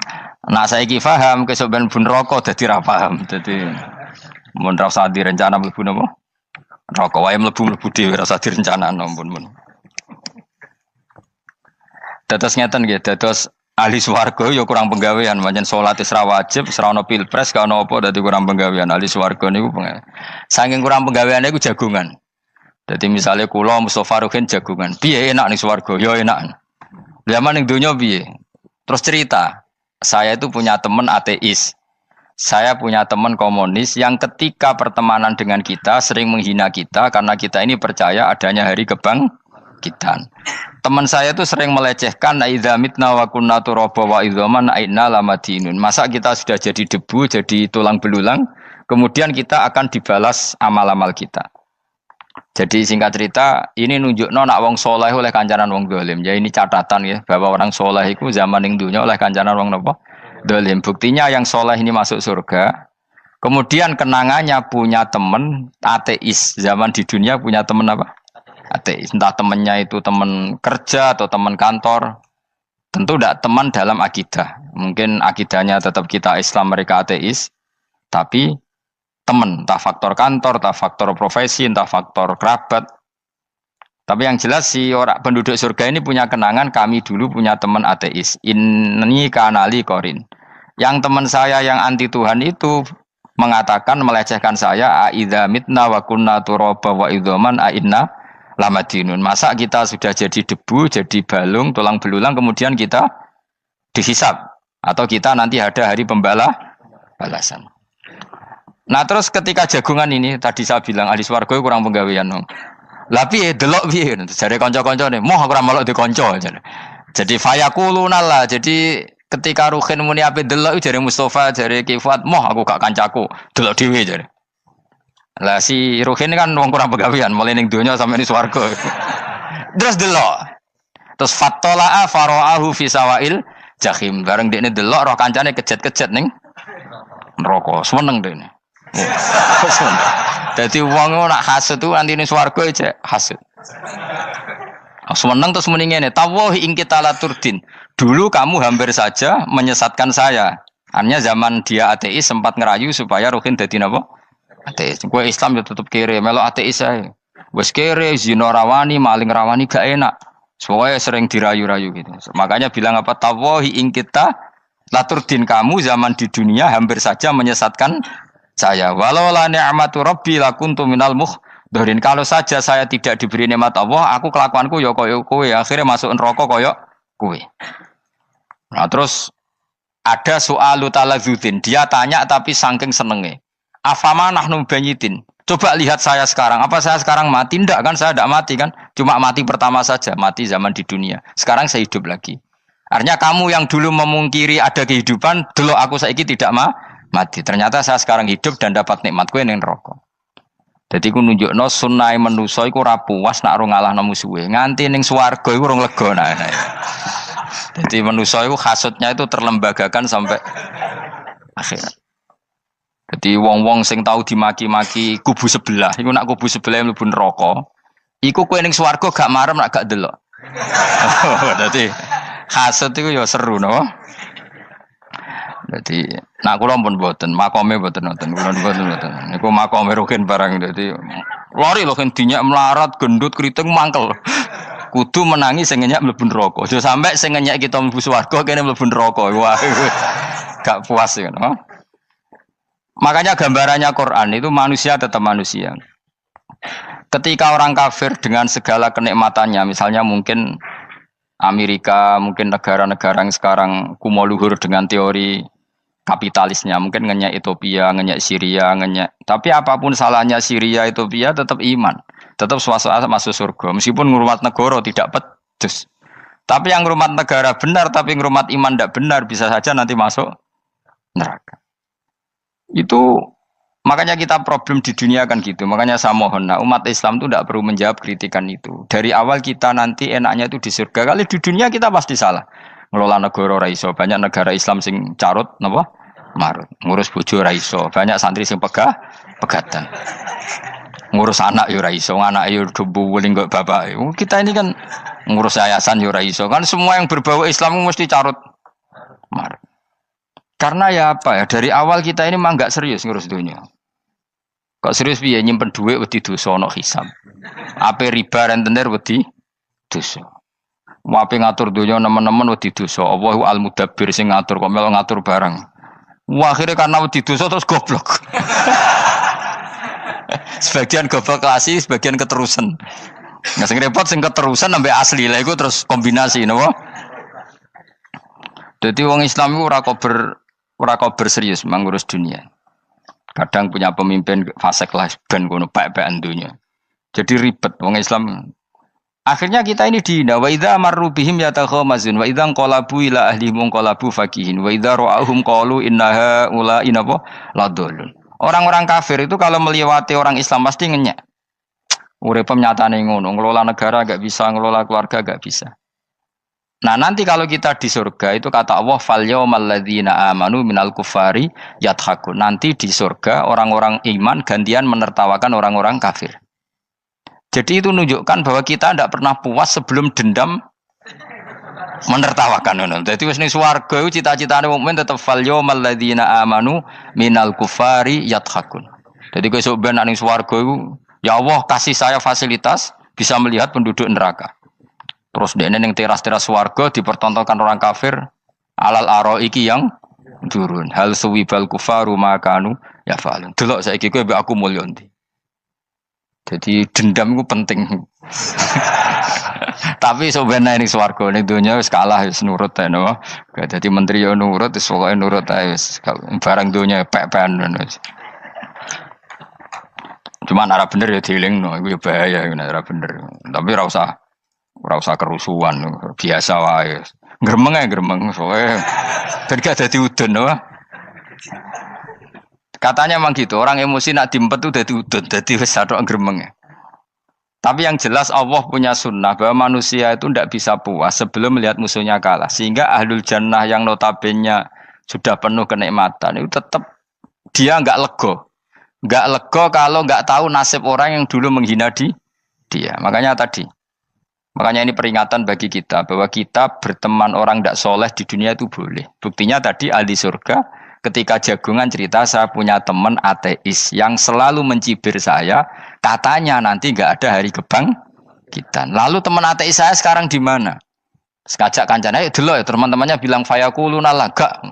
Nek saiki paham kesuk ben mlebu neraka dadi ra paham. Dadi mun ra usah direncana mlebu napa? Neraka wae mlebu dhewe ra usah direncanakno mun. Dados ngeten nggih, dados ahli swarga ya kurang penggawean, pancen salat wis ra wajib, wis ra ono pilpres, gak ono apa dadi kurang penggawean. Ahli swarga niku saking kurang penggaweane iku jagungan. Dadi misale kula Mustofa Ruhin jagungan. Piye enak ning swarga? Ya enak. Zaman ning donya piye? Terus cerita, saya itu punya teman ateis. Saya punya teman komunis yang ketika pertemanan dengan kita sering menghina kita karena kita ini percaya adanya hari kebangkitan. Teman saya itu sering melecehkan idza mitna wa kunna turaba wa idzaman aina lamadinun. Masa kita sudah jadi debu, jadi tulang belulang, kemudian kita akan dibalas amal-amal kita. Jadi singkat cerita, ini nunjukno nak wong soleh oleh kancanan wong dolim. Ya ini catatan ya bahwa orang soleh itu zaman ning dunya oleh kancanan wong napa? Dolim. Buktinya yang soleh ini masuk surga. Kemudian kenangannya punya teman ateis. Zaman di dunia punya teman apa? Ateis. Entah temannya itu teman kerja atau teman kantor. Tentu tidak teman dalam akidah. Mungkin akidahnya tetap kita Islam, mereka ateis. Tapi teman, entah faktor kantor, entah faktor profesi, entah faktor kerabat. Tapi yang jelas si orang penduduk surga ini punya kenangan, kami dulu punya teman ateis. Ini kanali korin. Yang teman saya yang anti Tuhan itu mengatakan, melecehkan saya, aidza mitna wa kunna turaba wa idzaman aina lamadinun. Masa kita sudah jadi debu, jadi balung, tulang belulang, kemudian kita dihisab. Atau kita nanti ada hari balasan. Nah terus ketika jagungan ini, tadi saya bilang ahli swarga kurang penggawean. Lah piye delok piye? Jare kanca-kancane, moh aku ora melok di kanca. Jadi fayaquluna lah. Jadi ketika Ruhin muni ape delok jare Mustofa, jare Kifat, moh aku gak kancaku, delok dhewe jare. Lah si Ruhin kan wong kurang penggawean, mulai ning donya sampe ning swarga. Terus delok. Terus fattala'a fara'ahu fi sawail jahim. Bareng dekne delok roh kancane kejet-kejet ning neraka. Seneng dekne. Jadi wong nak hasud tu nanti ning swarga aja hasud. Seneng terus muni ngene, tawahi ing kita laturdin. Dulu kamu hampir saja menyesatkan saya. Artinya zaman dia ateis sempat ngerayu supaya Ruhin dadi napa? Ateis. Kowe Islam ya tetep kere, melok ateis ae. Wis kere, zina rawani, maling rawani gak enak. Soalnya sering dirayu-rayu gitu. Makanya bilang apa? Tawahi ing kita laturdin, kamu zaman di dunia hampir saja menyesatkan saya. Walau la ni'matu rabbi lakuntu minal muhdharin. Kalau saja saya tidak diberi nikmat Allah, aku kelakuanku ya koyo kowe, akhirnya masuk neraka koyo kowe. Nah, terus ada soalu taladzudin. Dia tanya tapi saking senenge. Afama nahnu banyitin. Coba lihat saya sekarang. Apa saya sekarang mati? Tidak kan, saya tidak mati kan. Cuma mati pertama saja, mati zaman di dunia. Sekarang saya hidup lagi. Artinya kamu yang dulu memungkiri ada kehidupan, dulu aku saiki tidak mati. Ternyata saya sekarang hidup dan dapat nikmat kowe ning neraka. Dadi ku nunjukno sunnahe manusa iku ora puas nek ora ngalahno musuhe. Nganti ning swarga iku ora lega nek. Dadi manusa iku hasudnya itu terlembagakan sampai akhirat. Jadi wong-wong sing tahu dimaki-maki kubu sebelah, iku nak kubu sebelah mlebu neraka, iku kowe ning swarga gak marem nak gak delok. Dadi hasud iku ya seru no. Dadi nak kula pun mboten, makome mboten nonton, kula mboten. Niku makome Ruhin barang dadi lari lho kan dinyak melarat, gendut, kriting mangkel. Kudu menangi sing ngenyak mlebu neraka. Aja sampe sing ngenyak kita mlebu swarga kene mlebu neraka. Wah. Gak puas ya, no? Makanya gambarannya Quran itu manusia tetap manusia. Ketika orang kafir dengan segala kenikmatannya, misalnya mungkin Amerika, mungkin negara-negara yang sekarang kumo luhur dengan teori kapitalisnya, mungkin ngenyak Ethiopia, ngenyak Syria, ngenyak. Tapi apapun salahnya Syria, Ethiopia tetap iman, tetap suasana masuk surga. Meskipun ngurmat negara tidak pedes. Tapi yang ngurmat negara benar, tapi ngurmat iman tidak benar, bisa saja nanti masuk neraka. Itu makanya kita problem di dunia kan gitu. Makanya saya mohon, nah, umat Islam itu tidak perlu menjawab kritikan itu. Dari awal kita nanti enaknya itu di surga. Kali di dunia kita pasti salah. Ngelola negara raiso. Banyak negara Islam sing carut, napa? Marut. Ngurus bojo raiso. Banyak santri sing pegatan. ngurus anak yo ora iso, anak yo dumbuling kok bapak. Kita ini kan ngurus yayasan yo ora iso. Kan semua yang berbau Islam mesti carut marut. Karena ya apa ya, dari awal kita ini mah enggak serius ngurus dunia. Kok serius piye nyimpen dhuwit wedi dosa ana hisab. Ape riba rentenir wedi dosa. Wape ngatur dunia nemen-nemen wedi dosa. Allahu al-mudabbir sing ngatur kok melu ngatur barang. Wah, akhirnya karena wedi dosa terus goblok. Sebagian goblok klasik, sebagian keterusan. Nah, sing repot sing keterusan sampai asli lah iku terus kombinasi napa? Dadi wong Islam iku ora kober serius mengurus dunia. Kadang punya pemimpin fasik lah ben kono pek-pekan dunia. Jadi ribet wong Islam. Akhirnya kita ini dihina wa idza marru bihim yatakhamazun wa idza qalabu ila ahlihim qalabu fakihin wa idza ra'ahum qalu innaha ula inapa ladallun. Orang-orang kafir itu kalau melewati orang Islam pasti ngenyek. Urip nyatane ngono, ngelola negara enggak bisa, ngelola keluarga enggak bisa. Nah, nanti kalau kita di surga itu kata Allah fal yaumal ladzina amanu minal kufari yadhakun. Nanti di surga orang-orang iman gantian menertawakan orang-orang kafir. Jadi itu menunjukkan bahwa kita tidak pernah puas sebelum dendam menertawakan. Jadi wis ning swarga iku cita-citane mukmin tetep fal yaumal ladzina amanu minal kufari yadhakun. Jadi kowe sok ben ning swarga iku ya Allah kasih saya fasilitas bisa melihat penduduk neraka. Terus dene ning teras-teras swarga dipertontonkan orang kafir alal araiki yang durun. Hal suwibal kufaru makanu ya falun. Delok saiki kowe mbek aku mulya ndi. Jadi dendam itu penting. Tapi sebenarnya ini swarga ning donya wis kalah wis nurut ae no. Dadi menteri yo nurut wis pokoke nurut ae wis barang donya pek-pekan wis. Cuman arah bener ya dielingno iku ya bahaya ora bener. Tapi ora usah kerusuhan, biasa wae. Gremeng ae gremeng soalnya gak dadi udun no. Katanya memang gitu, orang emosi nak diempet tuh dadi udun, dadi wis sadok gremeng. Tapi yang jelas Allah punya sunnah bahwa manusia itu tidak bisa puas sebelum melihat musuhnya kalah. Sehingga ahlul jannah yang notabene sudah penuh kenikmatan itu tetap dia enggak lego. Enggak lego kalau enggak tahu nasib orang yang dulu menghina dia. Makanya ini peringatan bagi kita bahwa kita berteman orang tidak soleh di dunia itu boleh. Buktinya tadi ahli surga ketika jagungan cerita saya punya teman ateis yang selalu mencibir saya, katanya nanti nggak ada hari kebangkitan. Lalu teman ateis saya sekarang di mana? Sekajak kancana ya dulu ya teman-temannya bilang fayakuluna laga.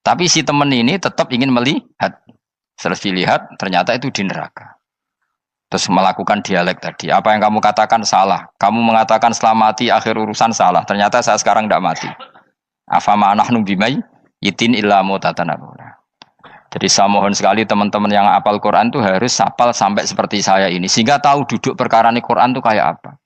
Tapi si teman ini tetap ingin melihat. Setelah dilihat ternyata itu di neraka. Terus melakukan dialek tadi. Apa yang kamu katakan salah. Kamu mengatakan setelah mati akhir urusan salah. Ternyata saya sekarang tidak mati. Afama nahnu bimai itin illa mutatanabuna. Jadi saya mohon sekali teman-teman yang hafal Quran itu harus hafal sampai seperti saya ini. Sehingga tahu duduk perkara ini Quran itu kayak apa.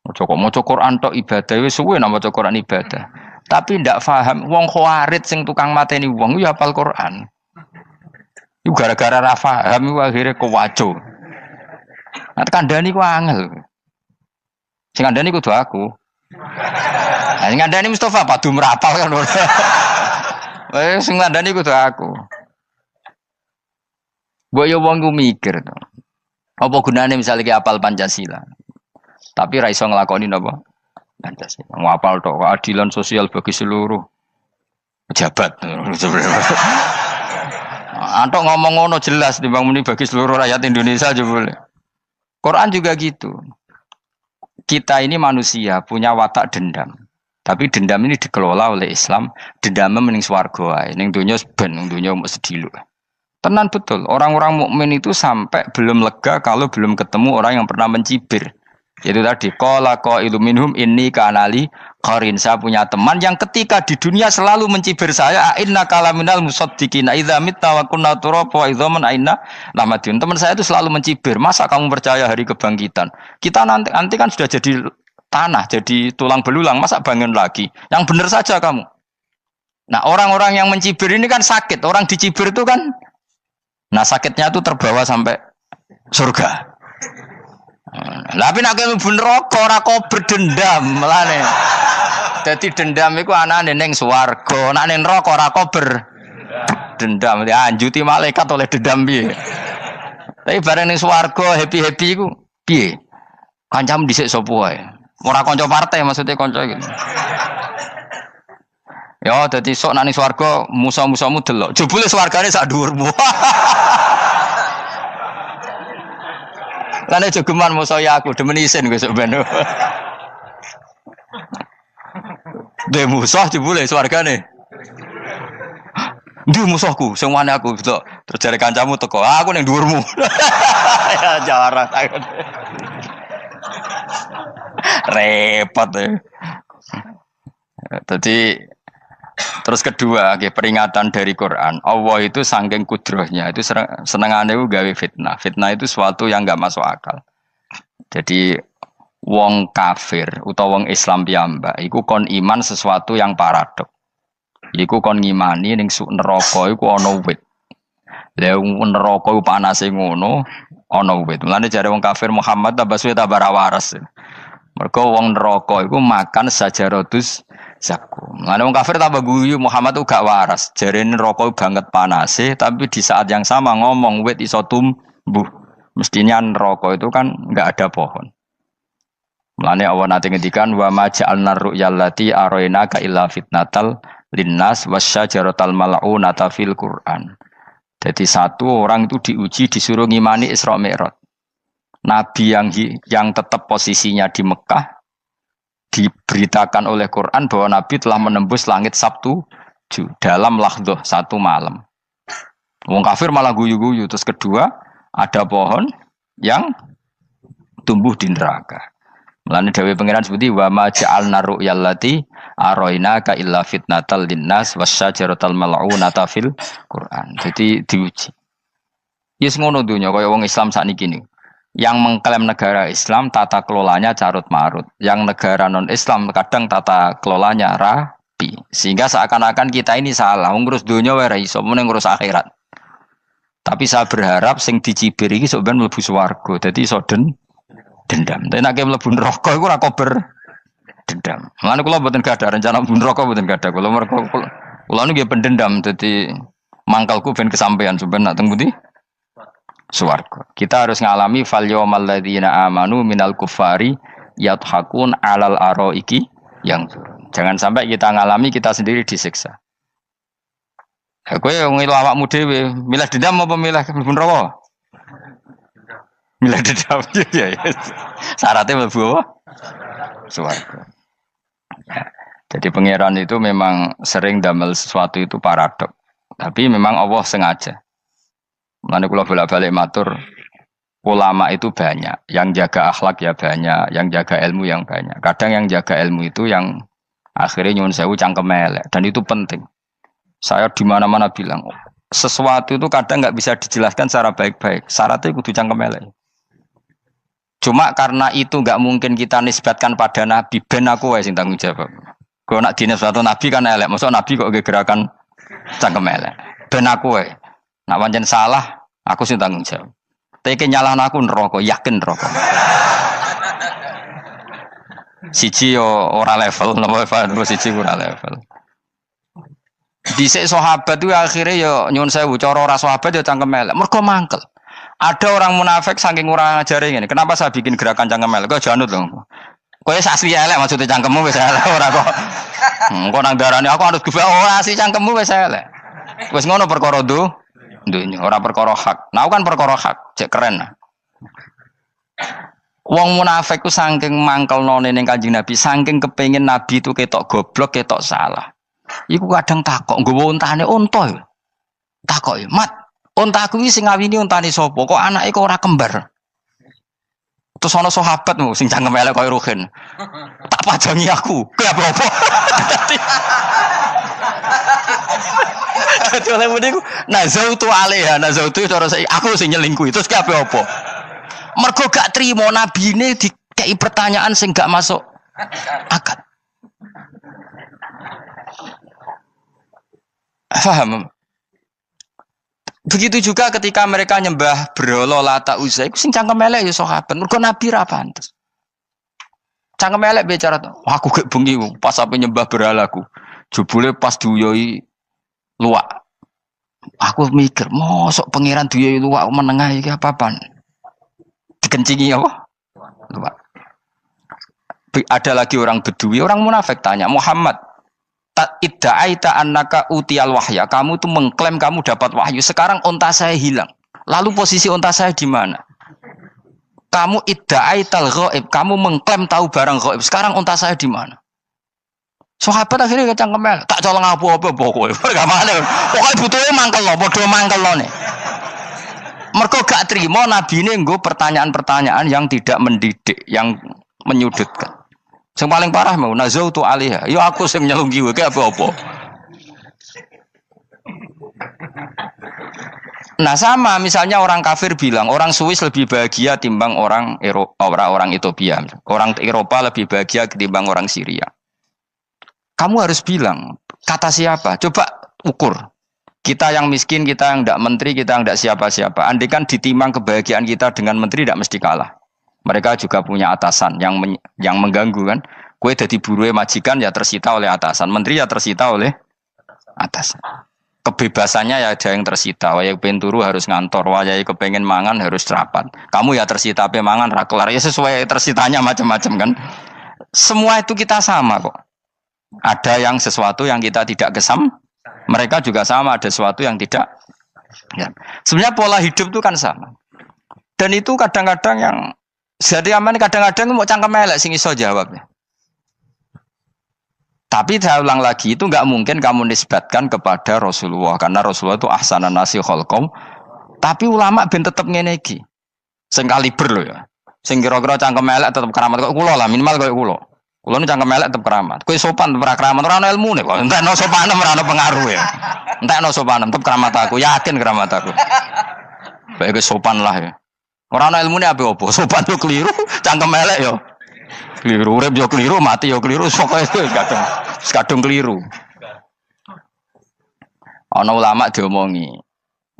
Moco Quran tok ibadah. Wis suwe nama moco Quran ibadah. Tapi tidak paham. Wong khawarit sing tukang mateni wong ya hafal Quran. Itu gara-gara ra paham akhirnya kewaco. Nah, kandhani ku angel. Sing kandhani kudu aku. Nah, sing kandhani Mustafa padu merapal kan. Sing kandhani kudu aku. Mbok yo wong ku mikir to. Apa gunane misalnya ki apal Pancasila. Tapi ra iso nglakoni napa? Pancasila. Ngapal tok keadilan sosial bagi seluruh pejabat. Antok ngomong ngono jelas timbang muni bagi seluruh rakyat Indonesia aja boleh. Quran juga gitu. Kita ini manusia punya watak dendam. Tapi dendam ini dikelola oleh Islam. Dendamnya mending swarga ae. Ning donya ben, ning donya mung sedhilu. Tenan betul. Orang-orang mukmin itu sampai belum lega kalau belum ketemu orang yang pernah mencibir. Itu tadi qala qailu minhum inni kanali qarin. Saya punya teman yang ketika di dunia selalu mencibir saya, inna kalaminal musaddiqina idza mitta wa kunna turaba wa idzaman aina lamadun. Teman saya itu selalu mencibir, masa kamu percaya hari kebangkitan? Kita nanti kan sudah jadi tanah, jadi tulang belulang, masa bangun lagi? Yang benar saja kamu. Nah, orang-orang yang mencibir ini kan sakit. Orang dicibir itu kan nah sakitnya itu terbawa sampai surga. Tapi nak kowe mlebu neraka ora kok berdendam melane. Dadi dendam iku anane ning swarga, nek ning neraka ora kok berdendam. Dianjuti malaikat oleh dendam piye. Tapi bareng ning swarga happy-happy iku piye? Kancamu dhisik sapa wae. Ora kanca partai maksudnya kanca gitu. Ya dadi sok nang ning swarga musa-musamu delok. Jebule swargane sak dhuwurmu. Lan jogeman musa ya aku demen isin besok ben. Dhe musuh jebule swargane. Ndi musuhku sing wane aku delok. Terus jare kancamu teko, aku ning dhuwurmu. Ya jarang. Repot ya. Jadi terus kedua, peringatan dari Quran. Allah itu saking kudrohnya itu senengane gawe fitnah. Fitnah itu sesuatu yang enggak masuk akal. Jadi wong kafir utawa wong Islam piyambak iku kon iman sesuatu yang paradok. Iku kon ngimani ning neraka iku ana wit. Lah neraka iku panase ngono, ana wit. Mulane jare wong kafir Muhammad tambah suwe tambah ra waras. Mergo wong neraka iku makan sajarodus zakum. Mulane wong kafir tambah guyu Muhammad tuh gak waras. Jarene neraka banget panase, tapi di saat yang sama ngomong wit iso tumbuh. Mestinya neraka itu kan enggak ada pohon. Mulane Allah nate ngendikan wa ma ja'alna ru'yallati arainaka illa fitnatal linnas wasyajaratal mal'unata fil Qur'an. Jadi satu orang itu diuji disuruh ngimani Isra Mi'raj. Nabi yang tetap posisinya di Mekah diberitakan oleh Quran bahwa Nabi telah menembus langit Sabtu dalam lahdoh satu malam. Wong kafir malah guyu-guyu. Terus kedua ada pohon yang tumbuh di neraka. Mulane dawuh pangeran seperti wa ma ja'alna ru'yallati arainaka illa fitnatal linnas wasyajaratal mal'unata fil Quran. Jadi diuji. Yes ngono dunya kaya wong Islam sakniki niku. Yang mengklaim negara Islam tata kelolanya carut marut. Yang negara non Islam kadang tata kelolanya rapi. Sehingga seakan-akan kita ini salah. Ngurus dunia wae ra iso, mung ngurus akhirat. Tapi saya berharap sing dicibir iki sok ben mlebu swarga. Dadi iso dendam. Tapi nek mlebu neraka iku ora kober dendam. Mulane kula mboten gadah rencana mlebu neraka mboten gadah. Kula niku nggih pendendam dadi mangkalku ben kesampaian sampeyan nak teng pundi? Swarga. Kita harus ngalami fal yawmal ladzina amanu minal kuffari yadhakun alal araiki yang jangan sampai kita ngalami kita sendiri disiksa. Kowe ngilu awakmu dhewe, milih dendam apa milih mlebu neraka? Milih dendam ya. Syaratnya mlebu apa? Swarga. Ya. Jadi pangeran itu memang sering damel sesuatu itu paradok. Tapi memang Allah sengaja. Mulane kula bolak-balik matur, ulama itu banyak, yang jaga akhlak ya banyak, yang jaga ilmu yang banyak. Kadang yang jaga ilmu itu yang akhirnya nyuwun sewu cangkem elek dan itu penting. Saya di mana-mana bilang, sesuatu itu kadang nggak bisa dijelaskan secara baik-baik. Syaratnya kudu cangkem elek. Cuma karena itu nggak mungkin kita nisbatkan pada Nabi, ben aku wae sing tanggung jawab. Kalau nak dinisbatkan Nabi kan elek, maksud Nabi kok gerakan cangkem elek. Ben aku wae. Nak pancen salah, aku sing tanggung jawab. Tapi nyalahno aku neraka, yakin neraka. Siji yo ora level, napa siji ora level. Dhisik sahabat itu akhirnya yo nyuwun sewu cara ora sahabat yo cangkem elek. Mergo mangkel. Ada orang munafik saking ora ngajari ngene. Kenapa saya bikin gerakan cangkem elek? Kok janut lho. Kowe asli elek maksudnya cangkemmu wis elek ora kok. Engko nang darane aku harus gebak ora asli cangkemmu wis elek. Wis ngono perkara dunya ora perkara hak. Nah kan perkara hak, cek keren. Wong munafik ku saking mangkelnone ning Kanjeng Nabi, saking kepengin Nabi itu ketok goblok, ketok salah. Iku kadang takok nggawa untane unta. Takok, "Mat, untaku iki sing ngawini untane sapa? Kok anake kok ora kembar?" Terus ana sahabatmu sing cangkem elek koyo Ruhin. Tak pajangi aku. Kowe apa? Dadi oleh muni ku nazautu alaiha, nazautu cara aku sing nyelingkuhi. Terus ki apa? Mergo gak trimo nabine dikei pertanyaan sing gak masuk akal. Paham? Begitu juga ketika mereka nyembah berhala Lata Uzza iku sing cangkem elek ya sahabat. Mergo nabi ra pantes. Cangkem elek bicara, aku gak bengi pas sampe nyembah berhalaku. Jebule pas diuyoi luwak. Aku mikir, mosok pangeran duwe luwak menengah iki apa-apaan? Dikencingi apa? Luwak. Ada lagi orang Bedui, orang munafik tanya, Muhammad, idda'aita annaka utiyal wahya. Kamu tuh mengklaim kamu dapat wahyu. Sekarang unta saya hilang. Lalu posisi unta saya di mana? Kamu idda'aital ghaib. Kamu mengklaim tahu barang ghaib. Sekarang unta saya di mana? Sahabat akhirnya kecangkemel, tak colong apa-apa pokoknya. Pergamane. Pokoknya butuhnya mangkel lo, bodoh mangkel lo nih. Mergo gak terima nabi ini nggo pertanyaan-pertanyaan yang tidak mendidik, yang menyudutkan. Yang paling parah mau nazautu alaiha. Yo aku sing nyelunggi wae apa-apa. Nah sama misalnya orang kafir bilang orang Swiss lebih bahagia timbang orang orang Ethiopia. Orang Eropa lebih bahagia ketimbang orang Syria. Kamu harus bilang, kata siapa? Coba ukur. Kita yang miskin, kita yang tidak menteri, kita yang tidak siapa-siapa. Andai kan ditimang kebahagiaan kita dengan menteri, tidak mesti kalah. Mereka juga punya atasan yang mengganggu kan. Kue jadi buruh majikan ya tersita oleh atasan. Menteri ya tersita oleh atasan. Kebebasannya ya ada yang tersita. Wayai pengen turu harus ngantor. Wayai kepengen mangan harus rapat. Kamu ya tersita pe mangan rakelar. Ya sesuai tersitanya macam-macam kan. Semua itu kita sama kok. Ada yang sesuatu yang kita tidak kesam, mereka juga sama ada sesuatu yang tidak. Ya. Sebenarnya pola hidup itu kan sama. Dan itu kadang-kadang yang jadi aman kadang-kadang mau cangkem elek sing iso jawabnya. Tapi saya ulang lagi itu nggak mungkin kamu nisbatkan kepada Rasulullah karena Rasulullah itu ahsanan nasi khalqum. Tapi ulama ben tetep ngene iki. Sing kaliber lho ya. Sing kira-kira cangkem elek tetep keramat kok kula lah minimal koyo kula. Kulo nu cangkem elek tetep keramat. Kowe sopan tetep keramat, ora ono ilmune kok. Entekno sopan ora ono pengaruh ya. Entekno sopan tetep keramat aku, yakin keramat aku. Baik sopan lah ya. Ora ono ilmune apa-apa, sopan yo keliru, cangkem elek yo. Keliru, urip yo keliru, mati yo keliru, pokoke kadung keliru. Ono ulama diomongi,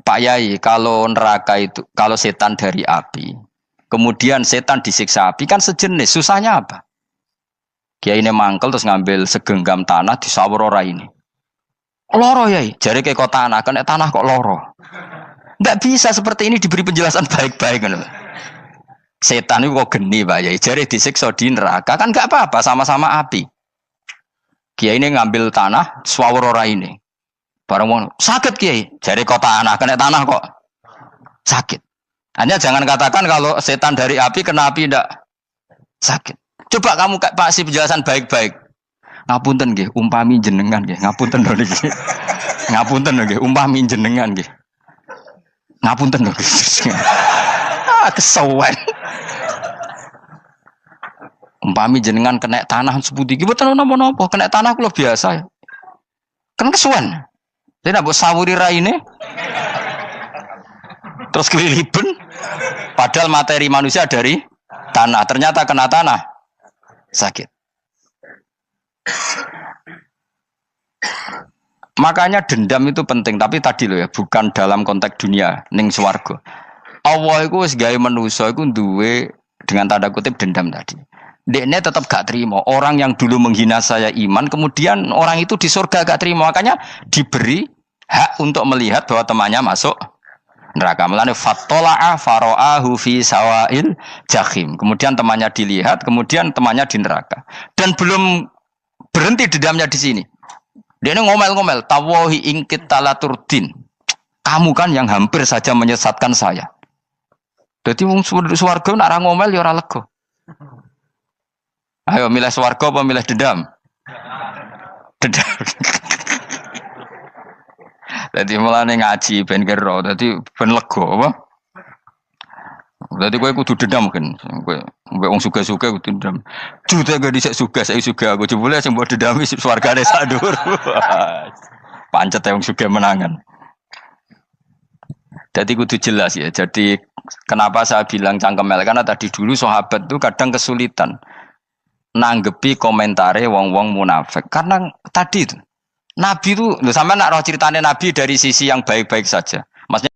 Pak Yai, kalau neraka itu, kalau setan dari api, kemudian setan disiksa api kan sejenis, susahnya apa? Kiai ini mangkel terus ngambil segenggam tanah di sawur ora ini. Loro yai, jari ke kota tanah, kena tanah kok loro. Enggak bisa seperti ini diberi penjelasan baik-baik kan. Setan itu kok geni Pak Yai, jari disiksa di neraka kan enggak apa-apa sama-sama api. Kiai ini ngambil tanah sawur ora ini. Barang mau sakit Kiai, jari kota tanah kena tanah kok sakit. Hanya jangan katakan kalau setan dari api kena api enggak sakit. Coba kamu kasih penjelasan baik-baik. Ngapunten nggih, umpami jenengan nggih. Ngapunten lho niki. Ngapunten lho nggih, umpami jenengan nggih. Ngapunten lho. Kesuwen. Umpami jenengan kena tanah sepundi iki mboten napa-napa, kena tanah kula biasa. Kan kesuwen. Dene mbok sawuri raine. Terus keliliben. Padahal materi manusia dari tanah, ternyata kena tanah. Sakit. Makanya dendam itu penting, tapi tadi loh ya, bukan dalam konteks dunia, ning swarga. Allah iku wis gawe manusa iku duwe dengan tanda kutip dendam tadi. Dekne tetap gak terima. Orang yang dulu menghina saya iman, kemudian orang itu di surga gak terima, makanya diberi hak untuk melihat bahwa temannya masuk neraka. Mulane fattala'a fara'ahu fi sawail jahim. Kemudian temannya dilihat, kemudian temannya di neraka. Dan belum berhenti dendamnya di sini. Dia ini ngomel-ngomel, tawahi ingkit talaturdin. Kamu kan yang hampir saja menyesatkan saya. Jadi wong swarga nek ora ngomel ya ora lega. Ayo milih swarga apa milih dendam? Dendam. Jadi mulane ngaji ben kero, dadi ben lega apa? Dadi kowe kudu dendam kan. Kowe wong suga-suga kudu dendam. Jute gak dhisik suga, saiki suga aku jebule sing mbok dendami swargane sak dhuwur. Pancet wong suga menangan. Jadi kudu jelas ya. Jadi kenapa saya bilang cangkemel karena tadi dulu sahabat itu kadang kesulitan nanggepi komentare wong-wong munafik. Karena tadi itu Nabi itu, sampai nak roh ceritanya Nabi dari sisi yang baik-baik saja. Maksudnya